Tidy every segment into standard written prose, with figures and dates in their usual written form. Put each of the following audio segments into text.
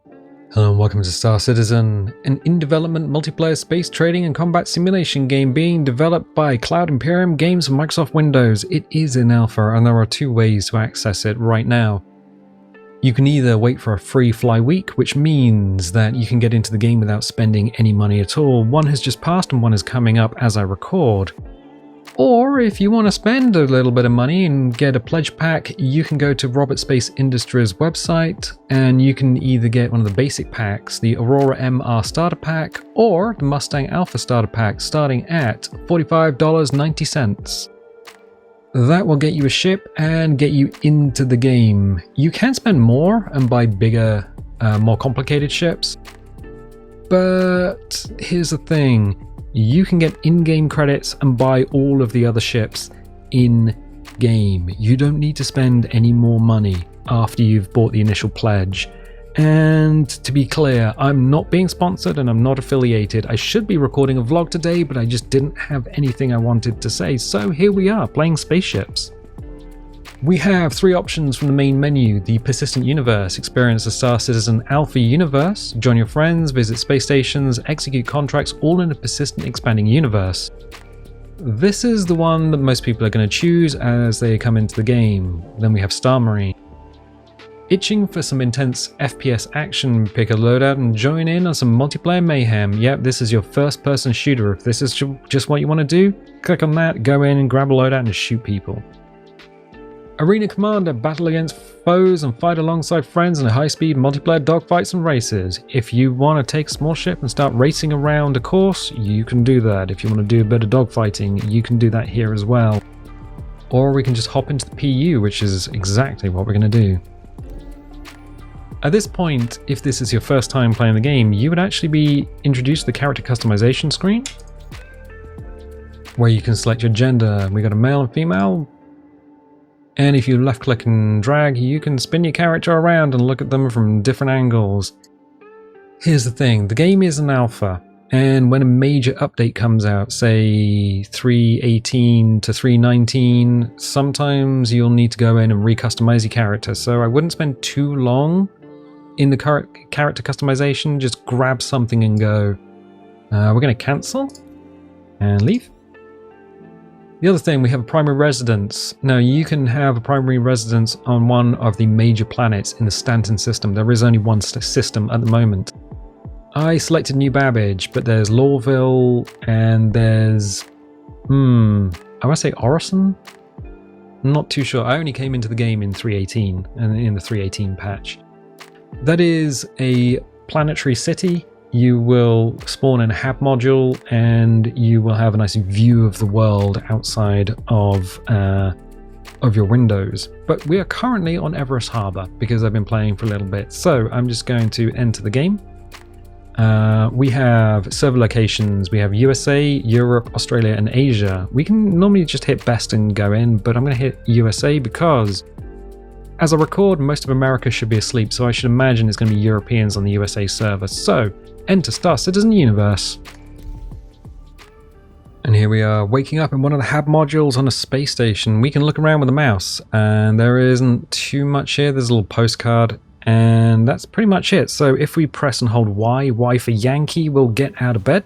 Hello and welcome to Star Citizen, an in-development multiplayer space trading and combat simulation game being developed by Cloud Imperium Games for Microsoft Windows. It is in alpha and there are two ways to access it right now. You can either wait for a free fly week, which means that you can get into the game without spending any money at all. One has just passed and one is coming up as I record. Or if you want to spend a little bit of money and get a pledge pack, you can go to Robert Space Industries website and you can either get one of the basic packs, the Aurora MR starter pack, or the Mustang Alpha starter pack starting at $45.90. That will get you a ship and get you into the game. You can spend more and buy bigger, more complicated ships, but here's the thing. You can get in-game credits and buy all of the other ships in-game. You don't need to spend any more money after you've bought the initial pledge. And to be clear, I'm not being sponsored and I'm not affiliated. I should be recording a vlog today, but I just didn't have anything I wanted to say. So here we are, playing spaceships. We have three options from the main menu: the Persistent Universe, experience the Star Citizen Alpha universe, join your friends, visit space stations, execute contracts, all in a persistent expanding universe. This is the one that most people are going to choose as they come into the game. Then we have Star Marine. Itching for some intense FPS action, pick a loadout and join in on some multiplayer mayhem. Yep, this is your first person shooter. If this is just what you want to do, click on that, go in and grab a loadout and shoot people. Arena Commander, battle against foes and fight alongside friends in a high-speed multiplayer dogfights and races. If you want to take a small ship and start racing around a course, you can do that. If you want to do a bit of dogfighting, you can do that here as well. Or we can just hop into the PU, which is exactly what we're going to do. At this point, if this is your first time playing the game, you would actually be introduced to the character customization screen, where you can select your gender. We got a male and female. And if you left click and drag, you can spin your character around and look at them from different angles. Here's the thing, the game is an alpha, and when a major update comes out, say 3.18 to 3.19, sometimes you'll need to go in and recustomize your character. So I wouldn't spend too long in the character customization, just grab something and go. We're going to cancel and leave. The other thing, we have a primary residence. Now you can have a primary residence on one of the major planets in the Stanton system. There is only one system at the moment. I selected New Babbage, but there's Lorville and there's, I want to say Orison? I'm not too sure. I only came into the game in 3.18 and in the 3.18 patch. That is a planetary city. You will spawn in a hab module and you will have a nice view of the world outside of your windows. But we are currently on Everest Harbor because I've been playing for a little bit. So I'm just going to enter the game. We have server locations. We have USA, Europe, Australia, and Asia. We can normally just hit best and go in, but I'm going to hit USA because as I record, most of America should be asleep. So I should imagine it's going to be Europeans on the USA server. So enter Star Citizen Universe. And here we are waking up in one of the hab modules on a space station. We can look around with a mouse and there isn't too much here. There's a little postcard and that's pretty much it. So if we press and hold Y for Yankee, we'll get out of bed.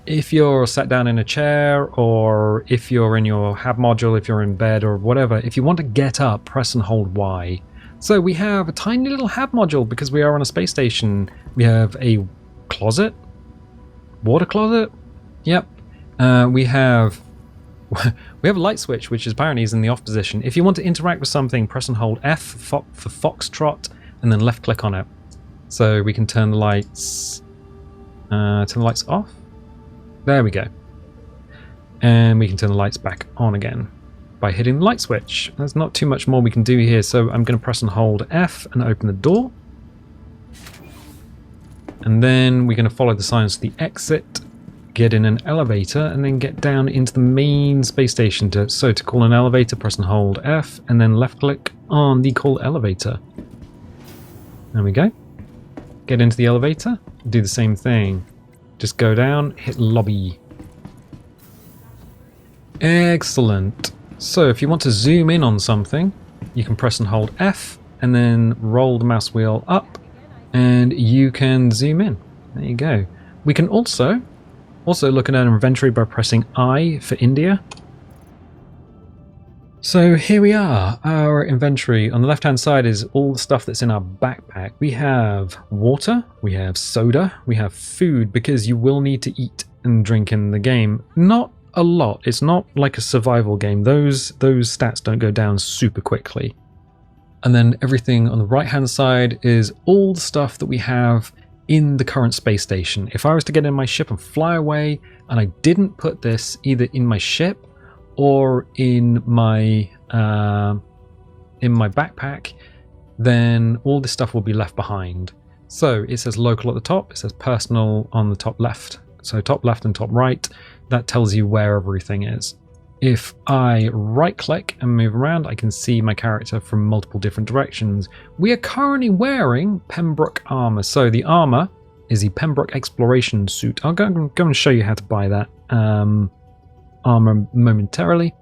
If you're sat down in a chair, or if you're in your hab module, if you're in bed or whatever, if you want to get up, press and hold Y. So we have a tiny little hab module because we are on a space station. We have a closet, water closet. Yep. We have a light switch, which apparently is in the off position. If you want to interact with something, press and hold F for Foxtrot, and then left click on it. So we can turn the lights off. There we go. And we can turn the lights back on again by hitting the light switch. There's not too much more we can do here, so I'm going to press and hold F and open the door. And then we're going to follow the signs to the exit, get in an elevator, and then get down into the main space station. So to call an elevator, press and hold F, and then left click on the call elevator. There we go. Get into the elevator, do the same thing. Just go down, hit lobby. Excellent. So if you want to zoom in on something, you can press and hold F and then roll the mouse wheel up and you can zoom in. There you go. We can also look at our inventory by pressing I for India. So here we are, our inventory. On the left hand side is all the stuff that's in our backpack. We have water, we have soda, we have food, because you will need to eat and drink in the game. Not a lot, it's not like a survival game. Those stats don't go down super quickly. And then everything on the right hand side is all the stuff that we have in the current space station. If I was to get in my ship and fly away, and I didn't put this either in my ship or in my backpack, then all this stuff will be left behind. So it says local at the top, it says personal on the top left. So top left and top right, that tells you where everything is. If I right click and move around, I can see my character from multiple different directions. We are currently wearing Pembroke armor. So the armor is the Pembroke exploration suit. I'll go and show you how to buy that armor momentarily.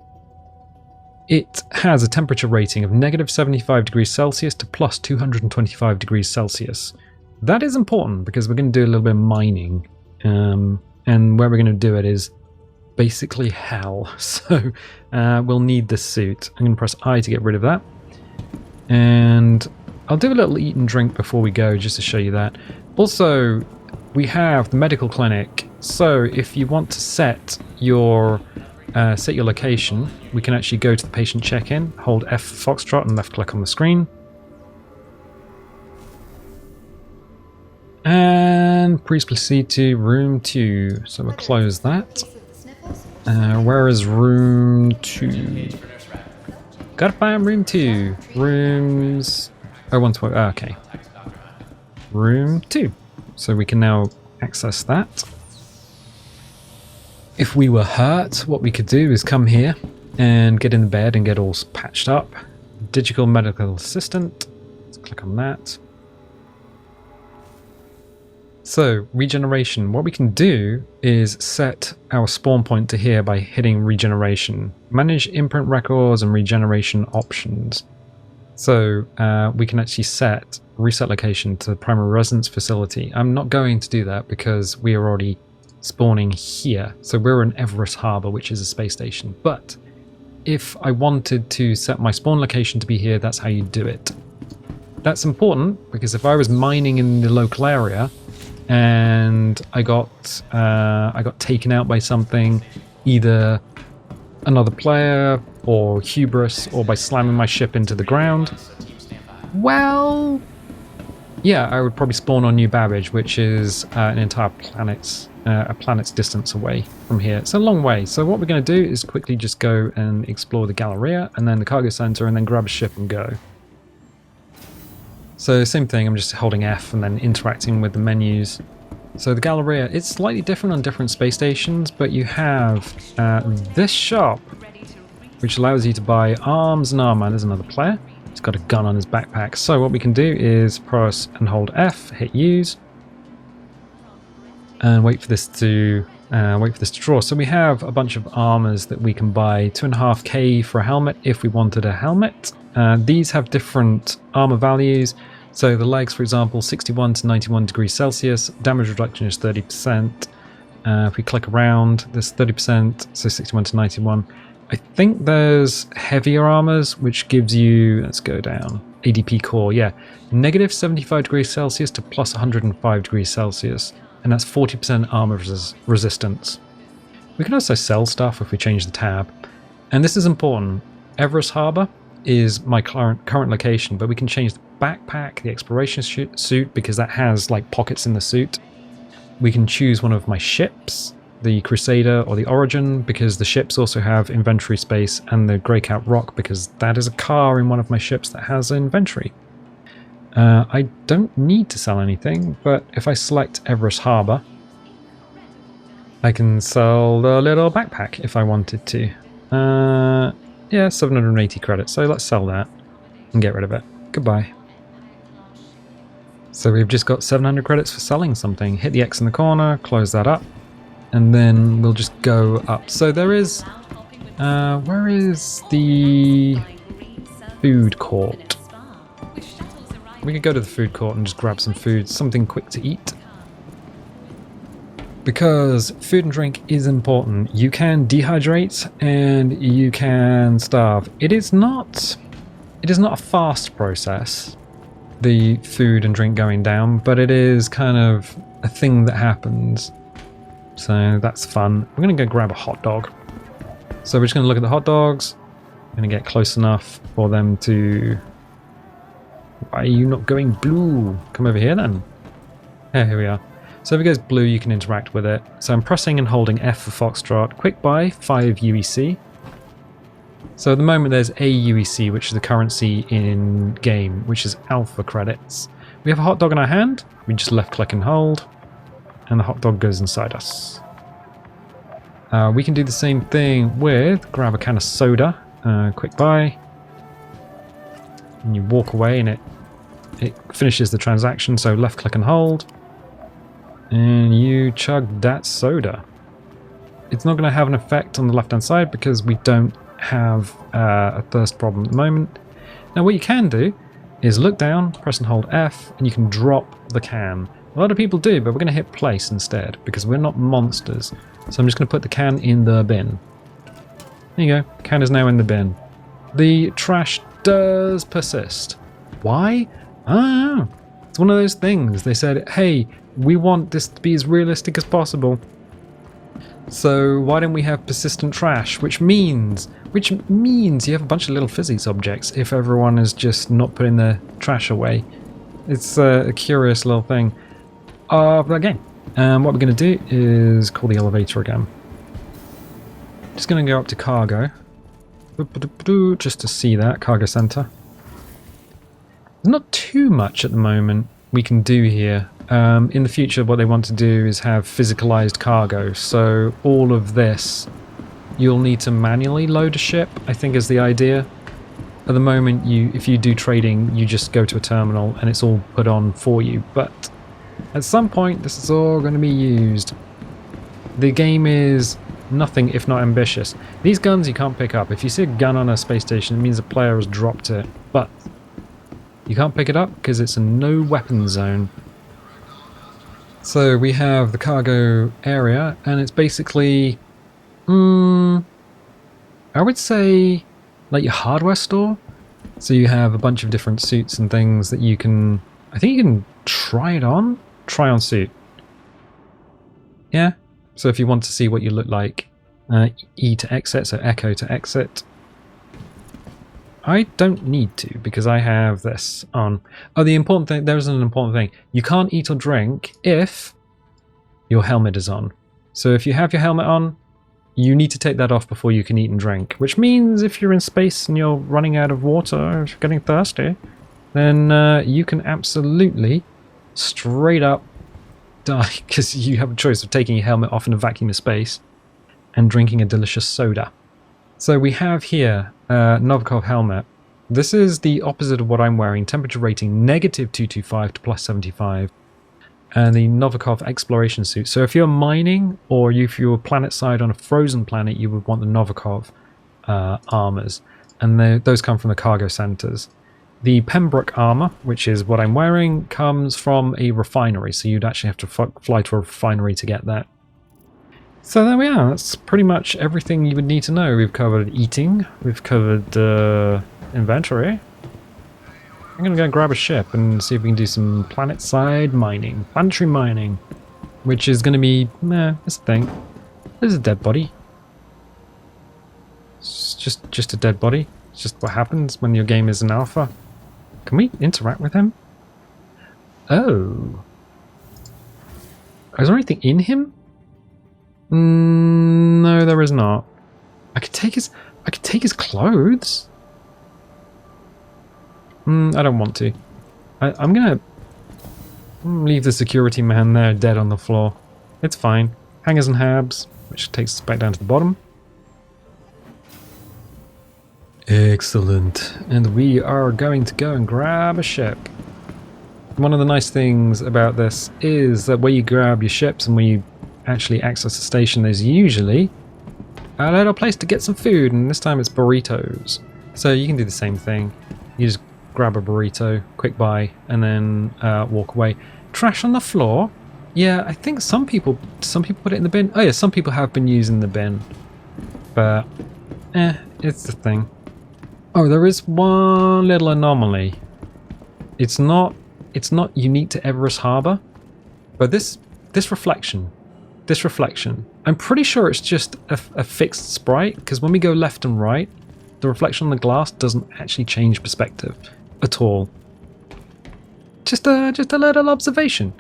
It has a temperature rating of -75 degrees Celsius to plus 225 degrees Celsius. That is important because we're going to do a little bit of mining. And where we're going to do it is basically hell. So we'll need this suit. I'm going to press I to get rid of that. And I'll do a little eat and drink before we go, just to show you that. Also, we have the medical clinic. So if you want to set your location, we can actually go to the patient check-in, hold F for Foxtrot and left click on the screen. And please proceed to room 2. So we'll close that. Where is room 2? Gotta find room 2. Rooms... Oh, 112. Okay. Room 2. So we can now access that. If we were hurt, what we could do is come here and get in the bed and get all patched up. Digital medical assistant. Let's click on that. So, regeneration. What we can do is set our spawn point to here by hitting regeneration. Manage imprint records and regeneration options. So, we can actually set reset location to the primary residence facility. I'm not going to do that because we are already spawning here. So we're in Everest Harbour, which is a space station. But if I wanted to set my spawn location to be here, that's how you do it. That's important because if I was mining in the local area and I got taken out by something, either another player or hubris, or by slamming my ship into the ground, well, yeah, I would probably spawn on New Babbage, which is an entire planet's distance away from here. It's a long way. So what we're going to do is quickly just go and explore the Galleria and then the cargo center and then grab a ship and go. So same thing, I'm just holding F and then interacting with the menus. So the Galleria, it's slightly different on different space stations, but you have this shop, which allows you to buy arms and armor. There's another player. He's got a gun on his backpack. So what we can do is press and hold F, hit use, and wait for this to draw. So we have a bunch of armors that we can buy. 2.5k for a helmet if we wanted a helmet. These have different armor values. So the legs, for example, 61 to 91 degrees Celsius. Damage reduction is 30%. If we click around, there's 30%, so 61 to 91. I think there's heavier armors, which gives you, let's go down, ADP core, yeah, negative 75 degrees Celsius to plus 105 degrees Celsius. And that's 40% armor resistance. We can also sell stuff if we change the tab. And this is important. Everest Harbour is my current location, but we can change the backpack, the exploration suit, because that has like pockets in the suit. We can choose one of my ships, the Crusader or the Origin, because the ships also have inventory space, and the Greycat ROC, because that is a car in one of my ships that has inventory. I don't need to sell anything, but if I select Everest Harbour, I can sell the little backpack if I wanted to. Yeah, 780 credits, so let's sell that and get rid of it. Goodbye. So we've just got 700 credits for selling something. Hit the X in the corner, close that up, and then we'll just go up. So there is... where is the food court? we could go to the food court and just grab some food, something quick to eat. Because food and drink is important. You can dehydrate and you can starve. It is not a fast process, the food and drink going down, but it is kind of a thing that happens. So that's fun. We're going to go grab a hot dog. So we're just going to look at the hot dogs. I'm going to get close enough for them to... Why are you not going blue? Come over here then. Yeah, here we are. So if it goes blue, you can interact with it. So I'm pressing and holding F for Foxtrot. Quick buy, 5 UEC. So at the moment there's a UEC, which is the currency in game, which is alpha credits. We have a hot dog in our hand. We just left click and hold. And the hot dog goes inside us. We can do the same thing with grab a can of soda. Quick buy. And you walk away and it finishes the transaction. So left click and hold. And you chug that soda. It's not going to have an effect on the left hand side because we don't have a thirst problem at the moment. Now what you can do is look down, press and hold F, and you can drop the can. A lot of people do, but we're going to hit place instead because we're not monsters. So I'm just going to put the can in the bin. There you go, can is now in the bin. The trash does persist. Why? Ah, it's one of those things. They said, hey, we want this to be as realistic as possible. So why don't we have persistent trash? Which means you have a bunch of little physics objects if everyone is just not putting their trash away. It's a curious little thing of that game. What we're going to do is call the elevator again. Just going to go up to cargo. Just to see that, cargo center. There's not too much at the moment we can do here. In the future, what they want to do is have physicalized cargo. So all of this, you'll need to manually load a ship, I think is the idea. At the moment, if you do trading, you just go to a terminal and it's all put on for you. But at some point, this is all going to be used. The game is nothing if not ambitious. These guns you can't pick up. If you see a gun on a space station, it means the player has dropped it. But you can't pick it up because it's a no weapon zone. So we have the cargo area, and it's basically, I would say, like your hardware store. So you have a bunch of different suits and things that you can, I think you can try it on? Try on suit. Yeah. So if you want to see what you look like, E to exit, so echo to exit. I don't need to because I have this on. Oh, the important thing, there's an important thing. You can't eat or drink if your helmet is on. So if you have your helmet on, you need to take that off before you can eat and drink. Which means if you're in space and you're running out of water, or if you're getting thirsty, then you can absolutely straight up die because you have a choice of taking your helmet off in a vacuum of space and drinking a delicious soda. So we have here Novikov helmet. This is the opposite of what I'm wearing. Temperature rating -225 to +75. And the Novikov exploration suit. So if you're mining or if you're planet side on a frozen planet, you would want the Novikov armors. And those come from the cargo centers. The Pembroke armor, which is what I'm wearing, comes from a refinery. So you'd actually have to fly to a refinery to get that. So there we are. That's pretty much everything you would need to know. We've covered eating. We've covered inventory. I'm going to go grab a ship and see if we can do some planet-side mining. Planetary mining. Which is going to be... it's a thing. There's a dead body. It's just a dead body. It's just what happens when your game is an alpha. Can we interact with him? Oh. Is there anything in him? No, there is not. I could take his clothes. I don't want to. I'm gonna leave the security man there dead on the floor. It's fine. Hangers and habs, which takes us back down to the bottom. Excellent. And we are going to go and grab a ship. One of the nice things about this is that where you grab your ships and where you actually access the station, there's usually a little place to get some food, and this time it's burritos. So you can do the same thing. You just grab a burrito, quick buy, and then walk away. Trash on the floor? Yeah, I think some people put it in the bin. Oh yeah, some people have been using the bin. But, it's the thing. Oh, there is one little anomaly. It's not unique to Everest Harbour, but this reflection, I'm pretty sure it's just a fixed sprite, because when we go left and right, the reflection on the glass doesn't actually change perspective at all. Just a little observation.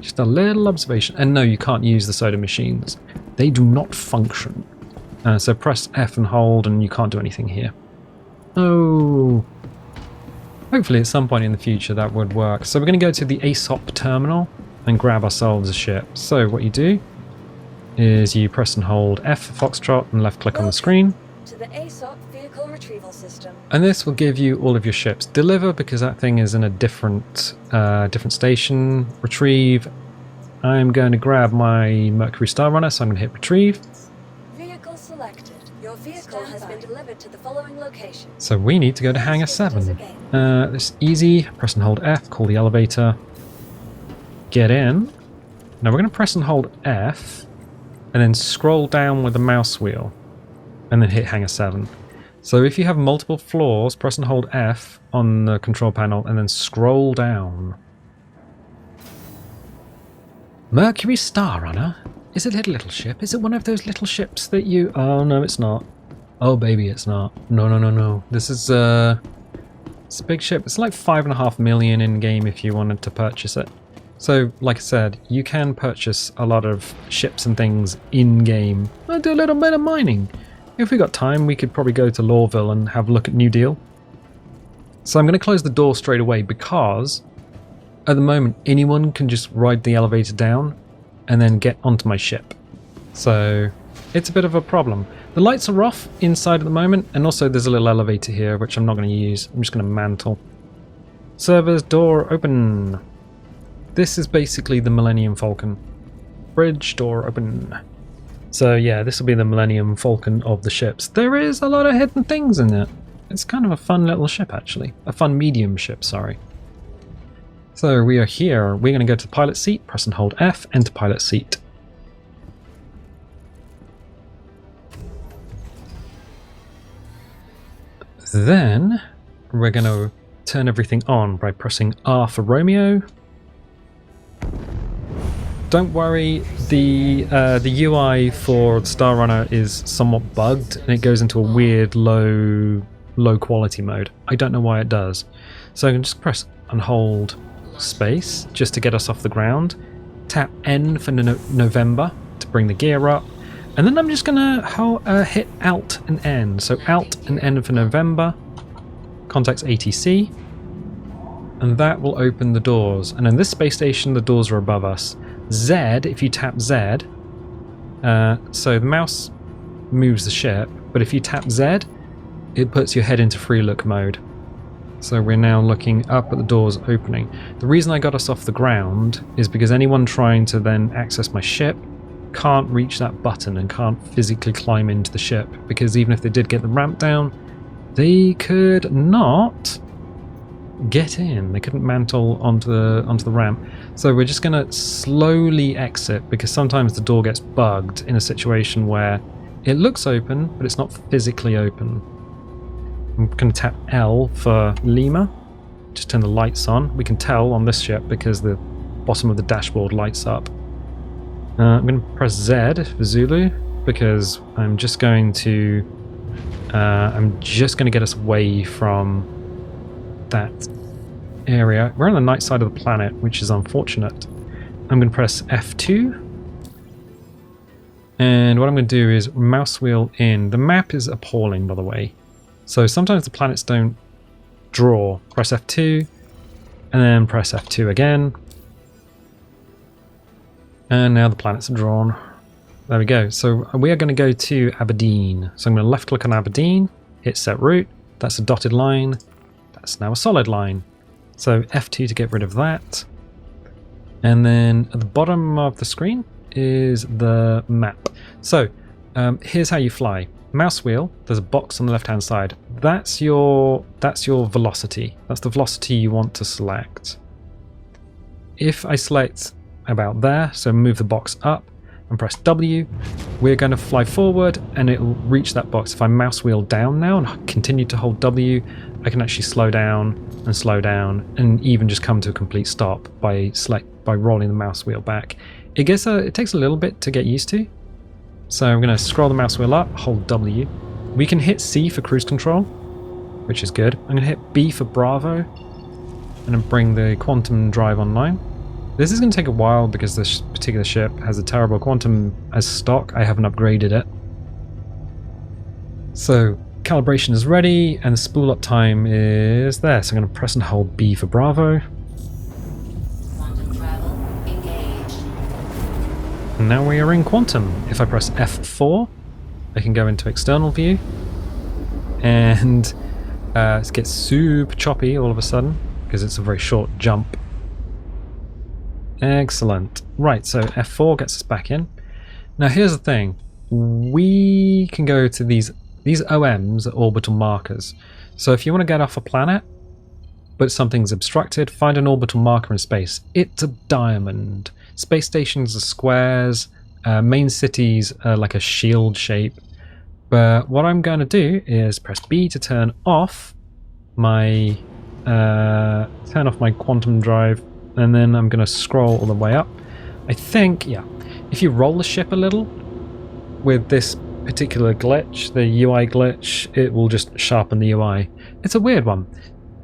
Just a little observation. And no, you can't use the soda machines. They do not function. So press F and hold and you can't do anything here. Oh. Hopefully at some point in the future that would work. So we're going to go to the ASOP terminal and grab ourselves a ship. So what you do is you press and hold F for Foxtrot and left click on the screen. To the ASOP vehicle retrieval system. And this will give you all of your ships. Deliver, because that thing is in a different station. Retrieve. I'm going to grab my Mercury Star Runner, so I'm going to hit retrieve. Vehicle selected. Your vehicle has been delivered to the following location. So we need to go to Hangar 7. This is easy. Press and hold F, call the elevator. Get in. Now we're going to press and hold F and then scroll down with the mouse wheel and then hit Hangar 7. So if you have multiple floors, press and hold F on the control panel and then scroll down. Mercury Star Runner? Is it a little ship? Is it one of those little ships that you... Oh, no, it's not. Oh, baby, it's not. No. This is it's a big ship. It's like 5.5 million in-game if you wanted to purchase it. So, like I said, you can purchase a lot of ships and things in-game. I'll do a little bit of mining. If we got time, we could probably go to Lorville and have a look at New Deal. So I'm going to close the door straight away because at the moment anyone can just ride the elevator down and then get onto my ship. So it's a bit of a problem. The lights are off inside at the moment, and also there's a little elevator here which I'm not going to use. I'm just going to mantle. Servers, door open. This is basically the Millennium Falcon. Bridge, door open. So yeah, this will be the Millennium Falcon of the ships. There is a lot of hidden things in it. It's kind of a fun little ship actually. A fun medium ship, sorry. So we are here. We're going to go to the pilot seat, press and hold F, enter pilot seat. Then we're going to turn everything on by pressing R for Romeo. Don't worry, the UI for Star Runner is somewhat bugged and it goes into a weird low quality mode. I don't know why it does. So I can just press and hold space just to get us off the ground. Tap N for November to bring the gear up. And then I'm just going to hit Alt and N. So Alt and N for November. Contacts ATC. And that will open the doors. And in this space station, the doors are above us. Z, if you tap Z, so the mouse moves the ship, but if you tap Z, it puts your head into free look mode. So we're now looking up at the doors opening. The reason I got us off the ground is because anyone trying to then access my ship can't reach that button and can't physically climb into the ship, because even if they did get the ramp down, they could not get in. They couldn't mantle onto the ramp. So we're just going to slowly exit, because sometimes the door gets bugged in a situation where it looks open but it's not physically open. I'm going to tap L for Lima, just turn the lights on. We can tell on this ship because the bottom of the dashboard lights up. I'm going to press Z for Zulu because I'm just going to get us away from that area. We're on the night side of the planet, which is unfortunate. I'm going to press F2. And what I'm going to do is mouse wheel in. The map is appalling, by the way. So sometimes the planets don't draw. Press F2, and then press F2 again. And now the planets are drawn. There we go. So we are going to go to Aberdeen. So I'm going to left click on Aberdeen, hit set route. That's a dotted line. That's now a solid line. So F2 to get rid of that. And then at the bottom of the screen is the map. So here's how you fly. mouse wheel, there's a box on the left hand side. That's your velocity. That's the velocity you want to select. If I select about there, so move the box up and press W, we're going to fly forward and it'll reach that box. If I mouse wheel down now and continue to hold W, I can actually slow down and even just come to a complete stop by rolling the mouse wheel back. It takes a little bit to get used to. So I'm going to scroll the mouse wheel up, hold W. We can hit C for cruise control, which is good. I'm going to hit B for Bravo and then bring the quantum drive online. This is going to take a while because this particular ship has a terrible quantum as stock. I haven't upgraded it. So calibration is ready and the spool up time is there. So I'm going to press and hold B for Bravo. Quantum travel engaged. And now we are in quantum. If I press F4, I can go into external view. And it gets super choppy all of a sudden because it's a very short jump. Excellent. Right, so F4 gets us back in. Now here's the thing. We can go to these OMs are orbital markers. So if you want to get off a planet, but something's obstructed, find an orbital marker in space. It's a diamond. Space stations are squares. Main cities are like a shield shape. But what I'm going to do is press B to turn off my quantum drive. And then I'm going to scroll all the way up. I think, yeah, if you roll the ship a little with this particular glitch, the UI glitch, it will just sharpen the UI. It's a weird one.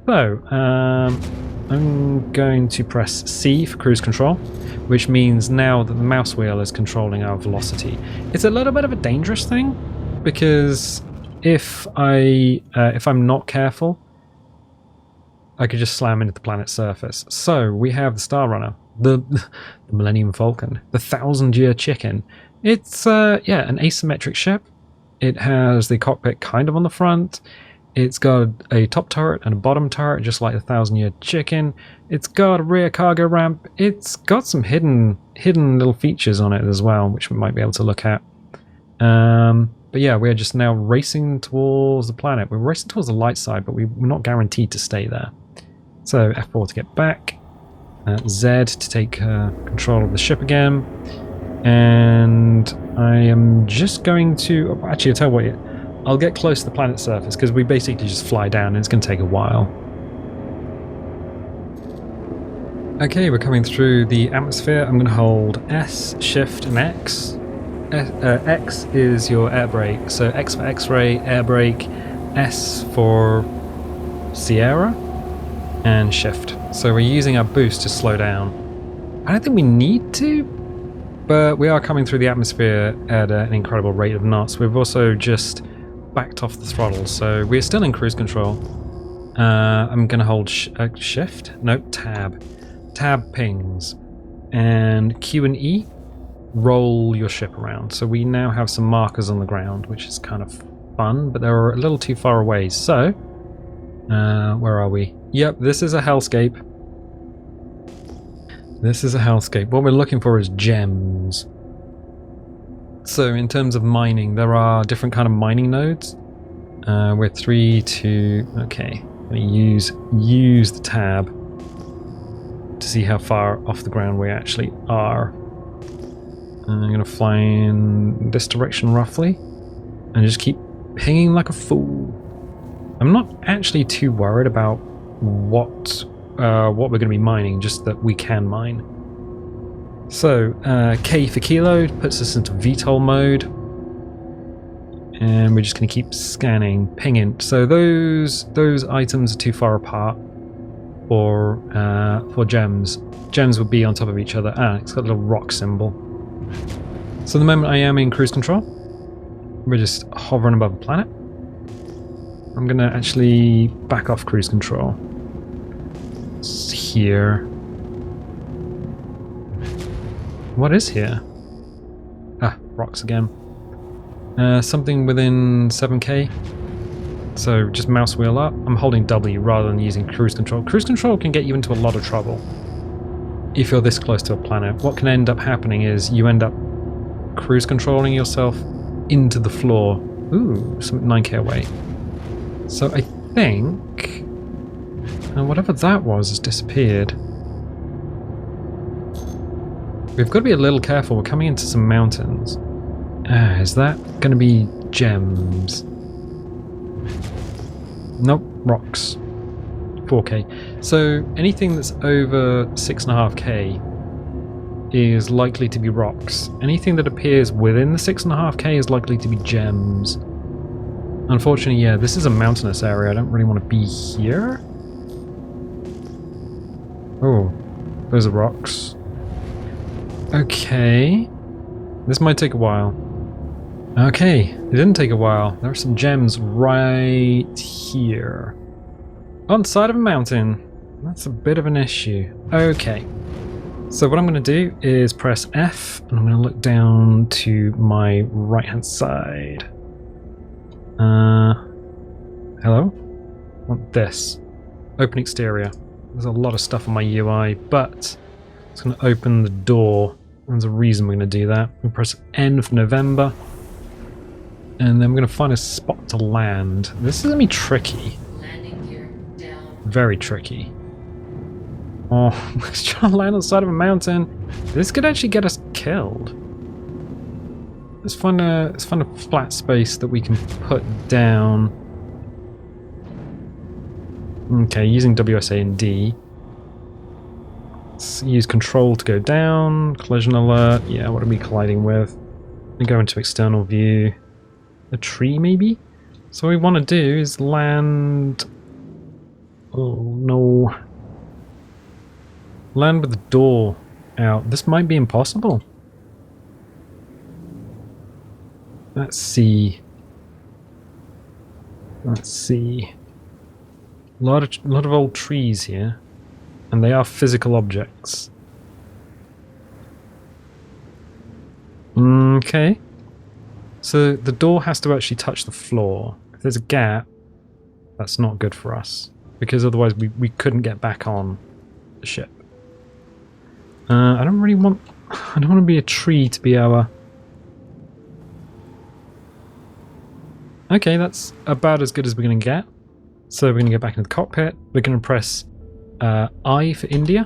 So, I'm going to press C for cruise control, which means now that the mouse wheel is controlling our velocity. It's a little bit of a dangerous thing because if I'm not careful, I could just slam into the planet's surface. So we have the Star Runner, the Millennium Falcon, the 1,000-year chicken. It's an asymmetric ship. It has the cockpit kind of on the front. It's got a top turret and a bottom turret, just like the 1,000-year chicken. It's got a rear cargo ramp. It's got some hidden little features on it as well, which we might be able to look at. But yeah, we're just now racing towards the planet. We're racing towards the light side, but we're not guaranteed to stay there. So F4 to get back, Z to take control of the ship again, and I am just going to, actually I'll tell you what, I'll get close to the planet's surface because we basically just fly down and it's going to take a while. Okay, we're coming through the atmosphere. I'm going to hold S, Shift and X. X is your air brake, so X for X-ray, air brake, S for Sierra, and Shift. So we're using our boost to slow down. I don't think we need to, but we are coming through the atmosphere at an incredible rate of knots. We've also just backed off the throttle, so we're still in cruise control. I'm going to hold Shift, no, Tab. Tab pings, and Q and E roll your ship around. So we now have some markers on the ground, which is kind of fun, but they're a little too far away. So, where are we? Yep, this is a hellscape. This is a hellscape. What we're looking for is gems. So in terms of mining, there are different kind of mining nodes. We're 3 to... Okay, I'm going to use the tab to see how far off the ground we actually are. I'm going to fly in this direction roughly and just keep pinging like a fool. I'm not actually too worried about what we're going to be mining, just that we can mine. So K for kilo puts us into VTOL mode, and we're just going to keep scanning, pinging. So those items are too far apart for gems. Gems would be on top of each other. It's got a little rock symbol. So the moment I am in cruise control, we're just hovering above the planet. I'm going to actually back off cruise control. It's here. What is here? Rocks again. Something within 7k. So just mouse wheel up. I'm holding W rather than using cruise control. Cruise control can get you into a lot of trouble if you're this close to a planet. What can end up happening is you end up cruise controlling yourself into the floor Ooh, some 9k away. So I think... whatever that was has disappeared. We've got to be a little careful. We're coming into some mountains. Is that going to be gems? Nope, rocks. 4k. So anything that's over 6.5k is likely to be rocks. Anything that appears within the 6.5k is likely to be gems. Unfortunately, yeah, this is a mountainous area. I don't really want to be here. Oh, those are rocks. Okay. This might take a while. Okay, it didn't take a while. There are some gems right here. On the side of a mountain. That's a bit of an issue. Okay. So what I'm going to do is press F, and I'm going to look down to my right-hand side. Hello? Want this. Open exterior. There's a lot of stuff on my UI, but it's going to open the door. There's a reason we're going to do that. We press N for November, and then we're going to find a spot to land. This is going to be tricky. Landing gear down. Very tricky. Oh, let's try to land on the side of a mountain. This could actually get us killed. Let's find a flat space that we can put down. Okay, using WSA and D. Let's use control to go down. Collision alert. Yeah, what are we colliding with? We go into external view. A tree, maybe? So what we want to do is land... Oh, no. Land with the door out. This might be impossible. Let's see. Let's see. A lot of old trees here, and they are physical objects. Okay. So the door has to actually touch the floor. If there's a gap, that's not good for us, because otherwise we couldn't get back on the ship. I don't want to be a tree to be our... Okay, that's about as good as we're going to get. So we're going to go back into the cockpit. We're going to press I for India,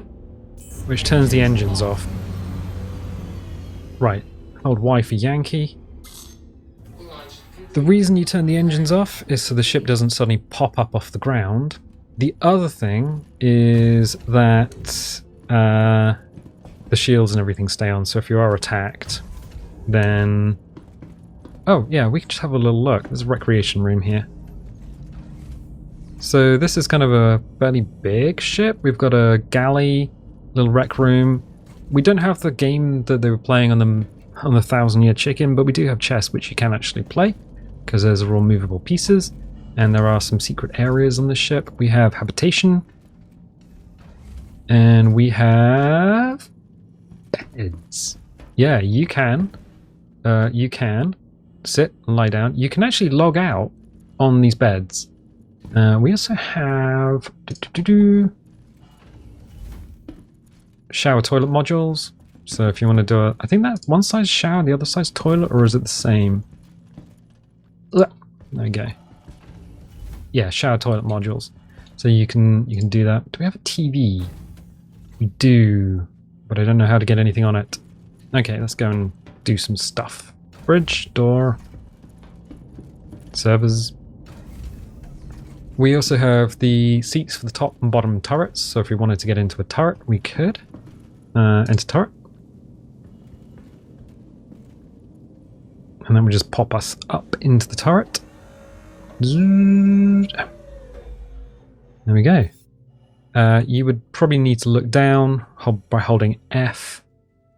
which turns the engines off. Right, hold Y for Yankee. The reason you turn the engines off is so the ship doesn't suddenly pop up off the ground. The other thing is that the shields and everything stay on, so if you are attacked, then... Oh, yeah, we can just have a little look. There's a recreation room here. So this is kind of a fairly big ship. We've got a galley, little rec room. We don't have the game that they were playing on the 1000-Year Chicken, but we do have chess, which you can actually play, because those are all movable pieces. And there are some secret areas on this ship. We have habitation. And we have... beds. Yeah, you can sit and lie down. You can actually log out on these beds. We also have shower toilet modules. So if you want to do I think that one side's shower, the other side's toilet, or is it the same? There we go. Yeah, shower toilet modules. So you can do that. Do we have a TV? We do, but I don't know how to get anything on it. Okay, let's go and do some stuff. Bridge, door, servers. We also have the seats for the top and bottom turrets, so if we wanted to get into a turret, we could. Enter turret. And then we just pop us up into the turret. There we go. You would probably need to look down by holding F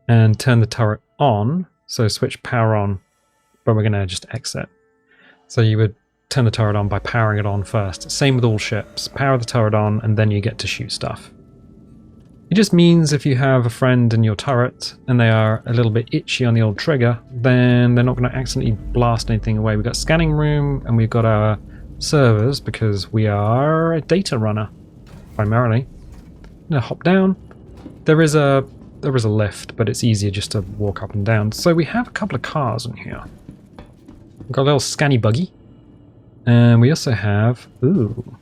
and turn the turret on. So switch power on, but we're going to just exit. So you would turn the turret on by powering it on first. Same with all ships. Power the turret on and then you get to shoot stuff. It just means if you have a friend in your turret and they are a little bit itchy on the old trigger, then they're not going to accidentally blast anything away. We've got scanning room and we've got our servers because we are a data runner, primarily. I'm going to hop down. There is a lift, but it's easier just to walk up and down. So we have a couple of cars in here. We've got a little scanny buggy. And we also have... Ooh.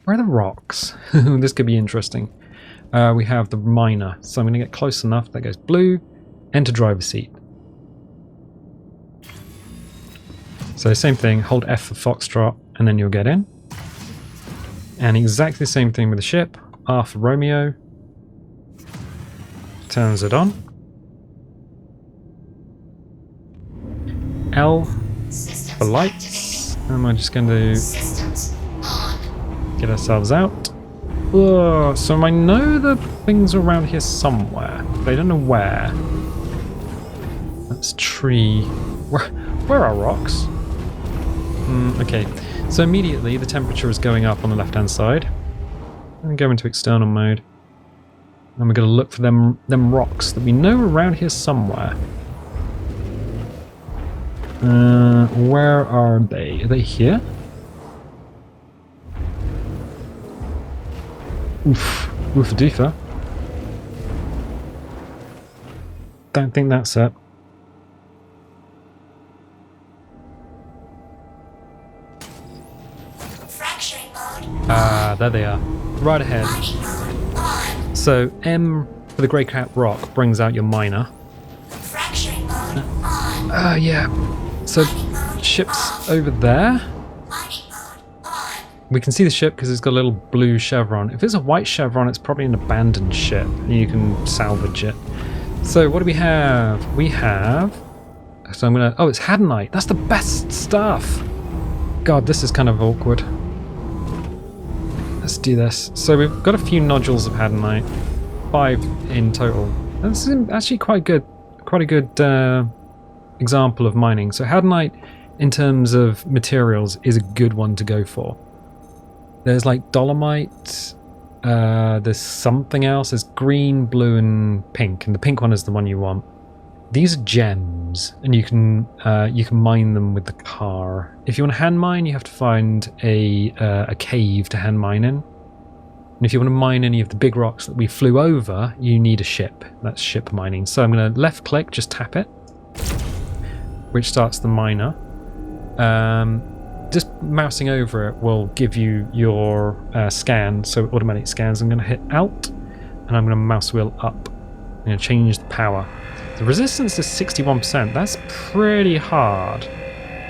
Where are the rocks? This could be interesting. We have the miner. So I'm going to get close enough. That goes blue. Enter driver's seat. So same thing. Hold F for Foxtrot. And then you'll get in. And exactly the same thing with the ship. R for Romeo. Turns it on. L for lights. And we're just going to get ourselves out. Oh, so I know the things are around here somewhere, but I don't know where. That's tree. Where are rocks? Okay, so immediately the temperature is going up on the left-hand side. I'm going to go into external mode. And we're going to look for them rocks that we know are around here somewhere. Where are they? Are they here? Oof. Oofa doofa. Don't think that's it. Fracturing mode. Ah, there they are. Right ahead. Mining mode on. So M for the grey cap rock brings out your miner. Fracturing mode on. Yeah. So ship's over there. Mining mode on. We can see the ship because it's got a little blue chevron. If it's a white chevron, it's probably an abandoned ship. You can salvage it. So what do we have? We have... So I'm gonna... Oh, it's Hadanite. That's the best stuff. God, this is kind of awkward. Let's do this. So we've got a few nodules of Hadanite. 5 in total. This is actually quite good. Quite a good example of mining. So Hadanite, in terms of materials, is a good one to go for. There's like dolomite, there's something else, there's green, blue and pink, and the pink one is the one you want. These are gems, and you can mine them with the car. If you want to hand mine, you have to find a cave to hand mine in. And if you want to mine any of the big rocks that we flew over, you need a ship. That's ship mining. So I'm going to left click, just tap it, which starts the miner. Just mousing over it will give you your scan, so automatic scans. I'm going to hit Alt, and I'm going to mouse wheel up. I'm going to change the power. The resistance is 61%. That's pretty hard.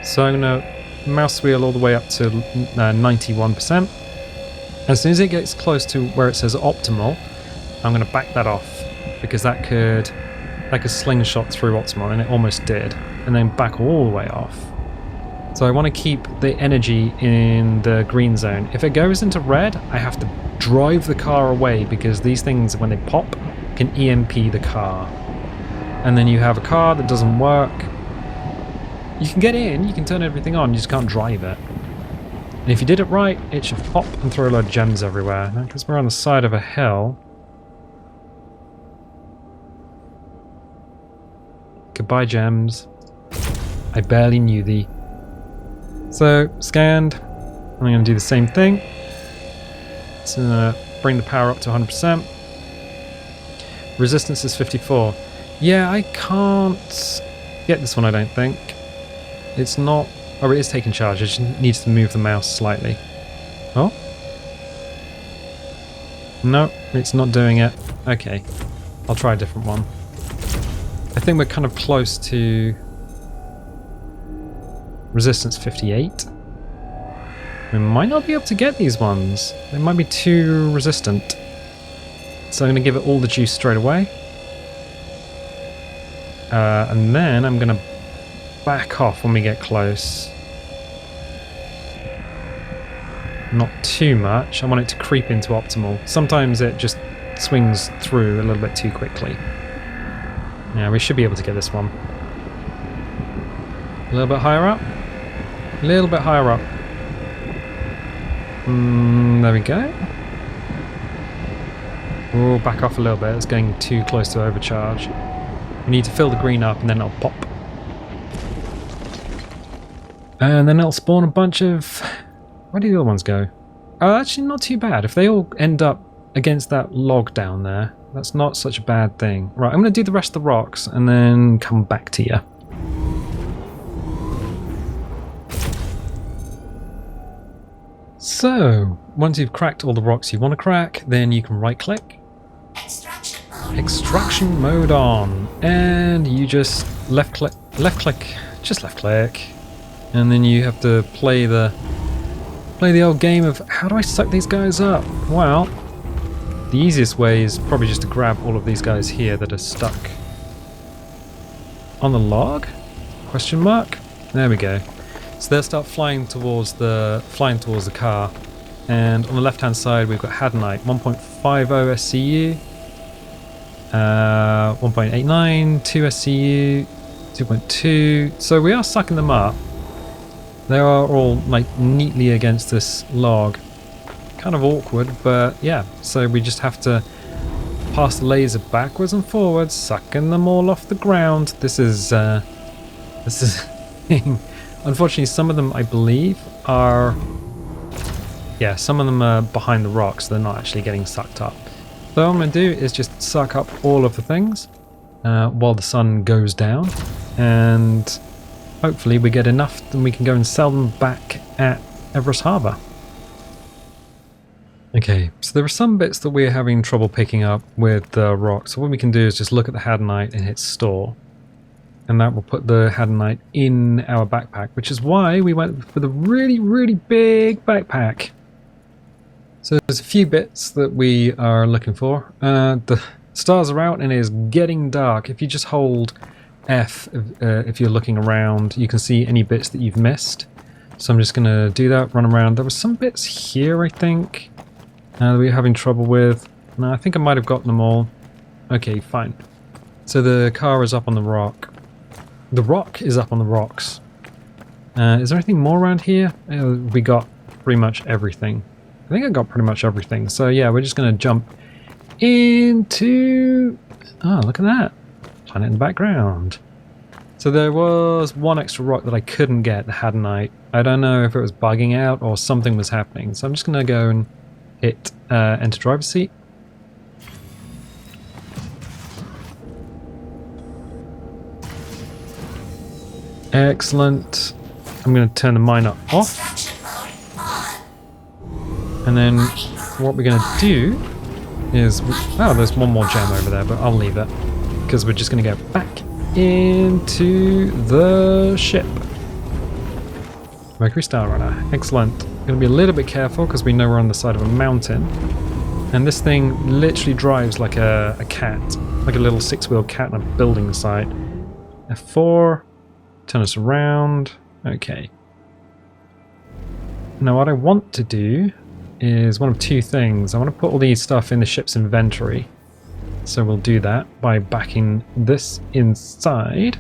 So I'm going to mouse wheel all the way up to 91%. As soon as it gets close to where it says optimal, I'm going to back that off, because that could slingshot through optimal, and it almost did, and then back all the way off. So I want to keep the energy in the green zone. If it goes into red, I have to drive the car away, because these things, when they pop, can EMP the car. And then you have a car that doesn't work. You can get in, you can turn everything on, you just can't drive it. And if you did it right, it should pop and throw a load of gems everywhere. Now, because we're on the side of a hill... Goodbye, gems. I barely knew thee. So, scanned. I'm going to do the same thing. So, bring the power up to 100%. Resistance is 54. Yeah, I can't get this one, I don't think. It's not... Oh, it is taking charge. I just need to move the mouse slightly. Oh? No, it's not doing it. Okay. I'll try a different one. I think we're kind of close to... Resistance 58. We might not be able to get these ones. They might be too resistant. So I'm going to give it all the juice straight away. And then I'm going to back off when we get close. Not too much. I want it to creep into optimal. Sometimes it just swings through a little bit too quickly. Yeah, we should be able to get this one. A little bit higher up. A little bit higher up. There we go. We'll back off a little bit. It's getting too close to overcharge. We need to fill the green up and then it'll pop. And then it'll spawn a bunch of... Where do the other ones go? Oh, actually not too bad. If they all end up against that log down there, that's not such a bad thing. Right, I'm going to do the rest of the rocks and then come back to you. So, once you've cracked all the rocks you want to crack, then you can right click, extraction mode on, and you just left click, just left click, and then you have to play the old game of how do I suck these guys up? Well, the easiest way is probably just to grab all of these guys here that are stuck on the log? Question mark? There we go. So they'll start flying towards the car, and on the left hand side we've got Hadanite 1.50 SCU, 1.89, 2 SCU, 2.2. So we are sucking them up. They are all like neatly against this log. Kind of awkward, but yeah. So we just have to pass the laser backwards and forwards, sucking them all off the ground. This is unfortunately, some of them I believe are, yeah, some of them are behind the rocks. So they're not actually getting sucked up. So what I'm going to do is just suck up all of the things while the sun goes down, and hopefully we get enough and we can go and sell them back at Everest Harbour. Okay, so there are some bits that we're having trouble picking up with the rock. So what we can do is just look at the Hadanite and hit store. And that will put the Hadanite in our backpack, which is why we went with a really, really big backpack. So there's a few bits that we are looking for. The stars are out and it is getting dark. If you just hold F, if you're looking around, you can see any bits that you've missed. So I'm just going to do that, run around. There were some bits here, I think, that we're having trouble with. No, I think I might have gotten them all. Okay, fine. So the car is up on the rock. The rock is up on the rocks. Is there anything more around here? We got pretty much everything. I think I got pretty much everything. So yeah, we're just going to jump into... Oh, look at that. Planet in the background. So there was one extra rock that I couldn't get, the Hadanite. I don't know if it was bugging out or something was happening. So I'm just going to go and hit enter driver's seat. Excellent. I'm going to turn the miner off. And then what we're going to do is... Oh, there's one more gem over there, but I'll leave it. Because we're just going to go back into the ship. Mercury Star Runner. Excellent. Going to be a little bit careful because we know we're on the side of a mountain. And this thing literally drives like a cat. Like a little six-wheel cat on a building site. F4. Turn us around. Okay. Now what I want to do is one of two things. I want to put all these stuff in the ship's inventory. So we'll do that by backing this inside.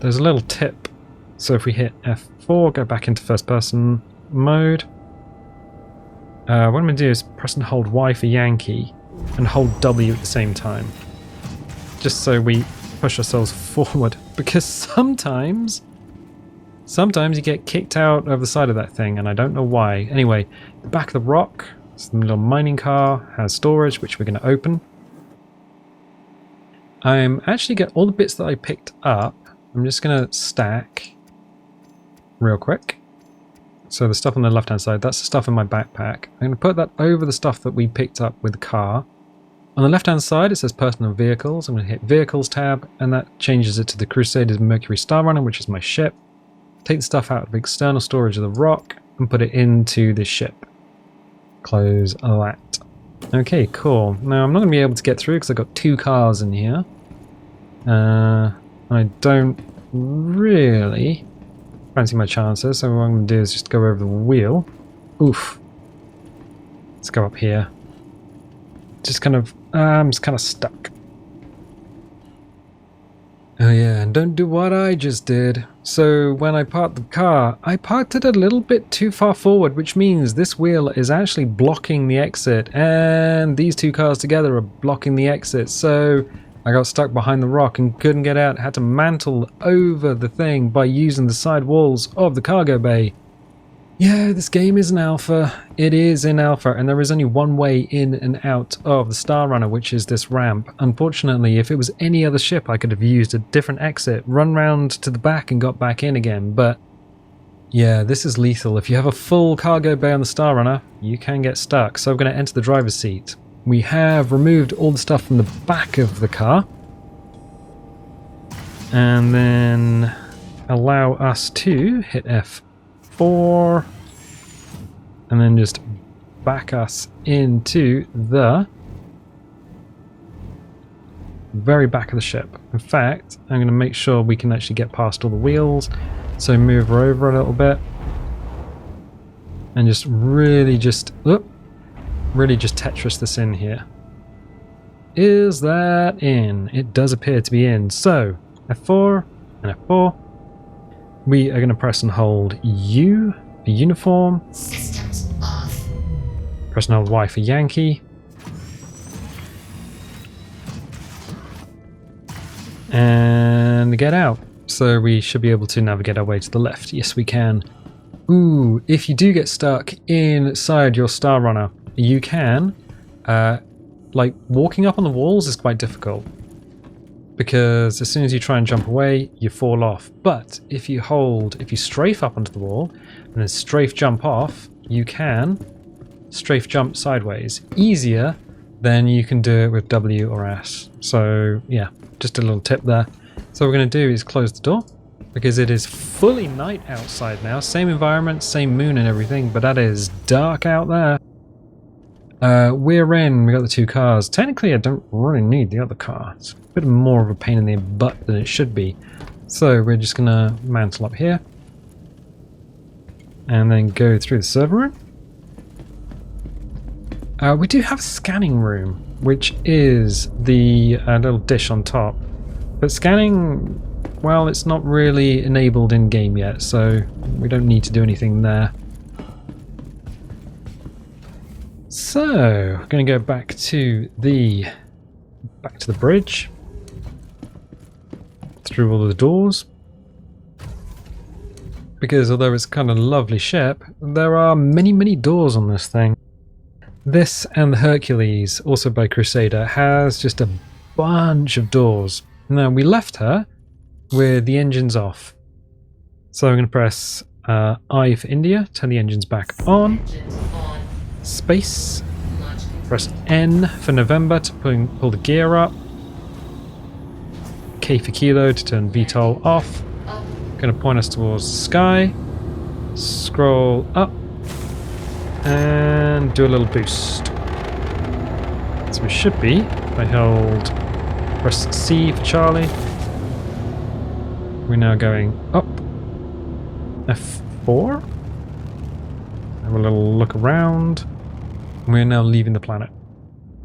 There's a little tip. So if we hit F4, go back into first person mode. What I'm going to do is press and hold Y for Yankee and hold W at the same time. Just so we push ourselves forward, because sometimes you get kicked out over the side of that thing and I don't know why. Anyway, the back of the rock, it's the little mining car, has storage which we're going to open. I'm actually get all the bits that I picked up. I'm just going to stack real quick. So the stuff on the left hand side, that's the stuff in my backpack. I'm going to put that over the stuff that we picked up with the car. On the left hand side it says personal vehicles. I'm going to hit vehicles tab and that changes it to the Crusaders Mercury Star Runner, which is my ship. Take the stuff out of external storage of the rock and put it into this ship. Close that. Okay, cool. Now I'm not going to be able to get through because I've got two cars in here. I don't really fancy my chances, so what I'm going to do is just go over the wheel. Oof. Let's go up here. Just kind of, I'm just kind of stuck. Oh yeah, and don't do what I just did. So when I parked the car, I parked it a little bit too far forward, which means this wheel is actually blocking the exit, and these two cars together are blocking the exit. So I got stuck behind the rock and couldn't get out. Had to mantle over the thing by using the side walls of the cargo bay. Yeah, this game is an alpha. It is in alpha, and there is only one way in and out of the Star Runner, which is this ramp. Unfortunately, if it was any other ship, I could have used a different exit, run round to the back and got back in again, but Yeah, this is lethal. If you have a full cargo bay on the Star Runner, you can get stuck. So we're going to enter the driver's seat. We have removed all the stuff from the back of the car. And then allow us to hit F4. And then just back us into the very back of the ship. In fact, I'm going to make sure we can actually get past all the wheels. So move her over a little bit. And really just Tetris this in here. Is that in? It does appear to be in. So F4 and F4. We are going to press and hold U for uniform. Systems off. Press and hold Y for Yankee. And get out. So we should be able to navigate our way to the left. Yes, we can. Ooh, if you do get stuck inside your Star Runner, you can, like, walking up on the walls is quite difficult. Because as soon as you try and jump away, you fall off. But if you strafe up onto the wall, and then strafe jump off, you can strafe jump sideways. Easier than you can do it with W or S. So, yeah, just a little tip there. So what we're going to do is close the door, because it is fully night outside now. Same environment, same moon and everything, but that is dark out there. We're in, we got the two cars. Technically, I don't really need the other car. It's a bit more of a pain in the butt than it should be. So we're just going to mantle up here. And then go through the server room. We do have a scanning room, which is the little dish on top. But scanning, well, it's not really enabled in-game yet, so we don't need to do anything there. So, I'm going to go back to the bridge, through all of the doors, because although it's kind of a lovely ship, there are many doors on this thing. This and the Hercules, also by Crusader, has just a bunch of doors. Now, we left her with the engines off. So I'm going to press I for India, turn the engines back on. Space. Press N for November to pull the gear up. K for Kilo to turn VTOL off. Going to point us towards the sky. Scroll up. And do a little boost. So we should be, if I hold... Press C for Charlie. We're now going up. F4. Have a little look around. We're now leaving the planet.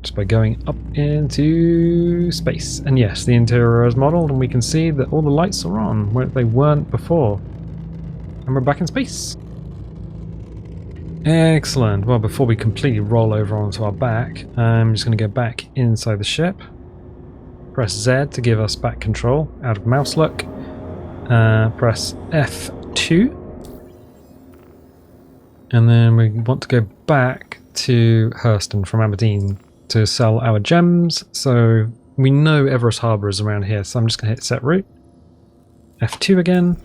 Just by going up into space. And yes, the interior is modelled, and we can see that all the lights are on where they weren't before. And we're back in space. Excellent. Well, before we completely roll over onto our back, I'm just going to go back inside the ship. Press Z to give us back control out of mouse look. Press F2. And then we want to go back to Hurston from Aberdeen to sell our gems. So we know Everest Harbour is around here, so I'm just going to hit set route. F2 again.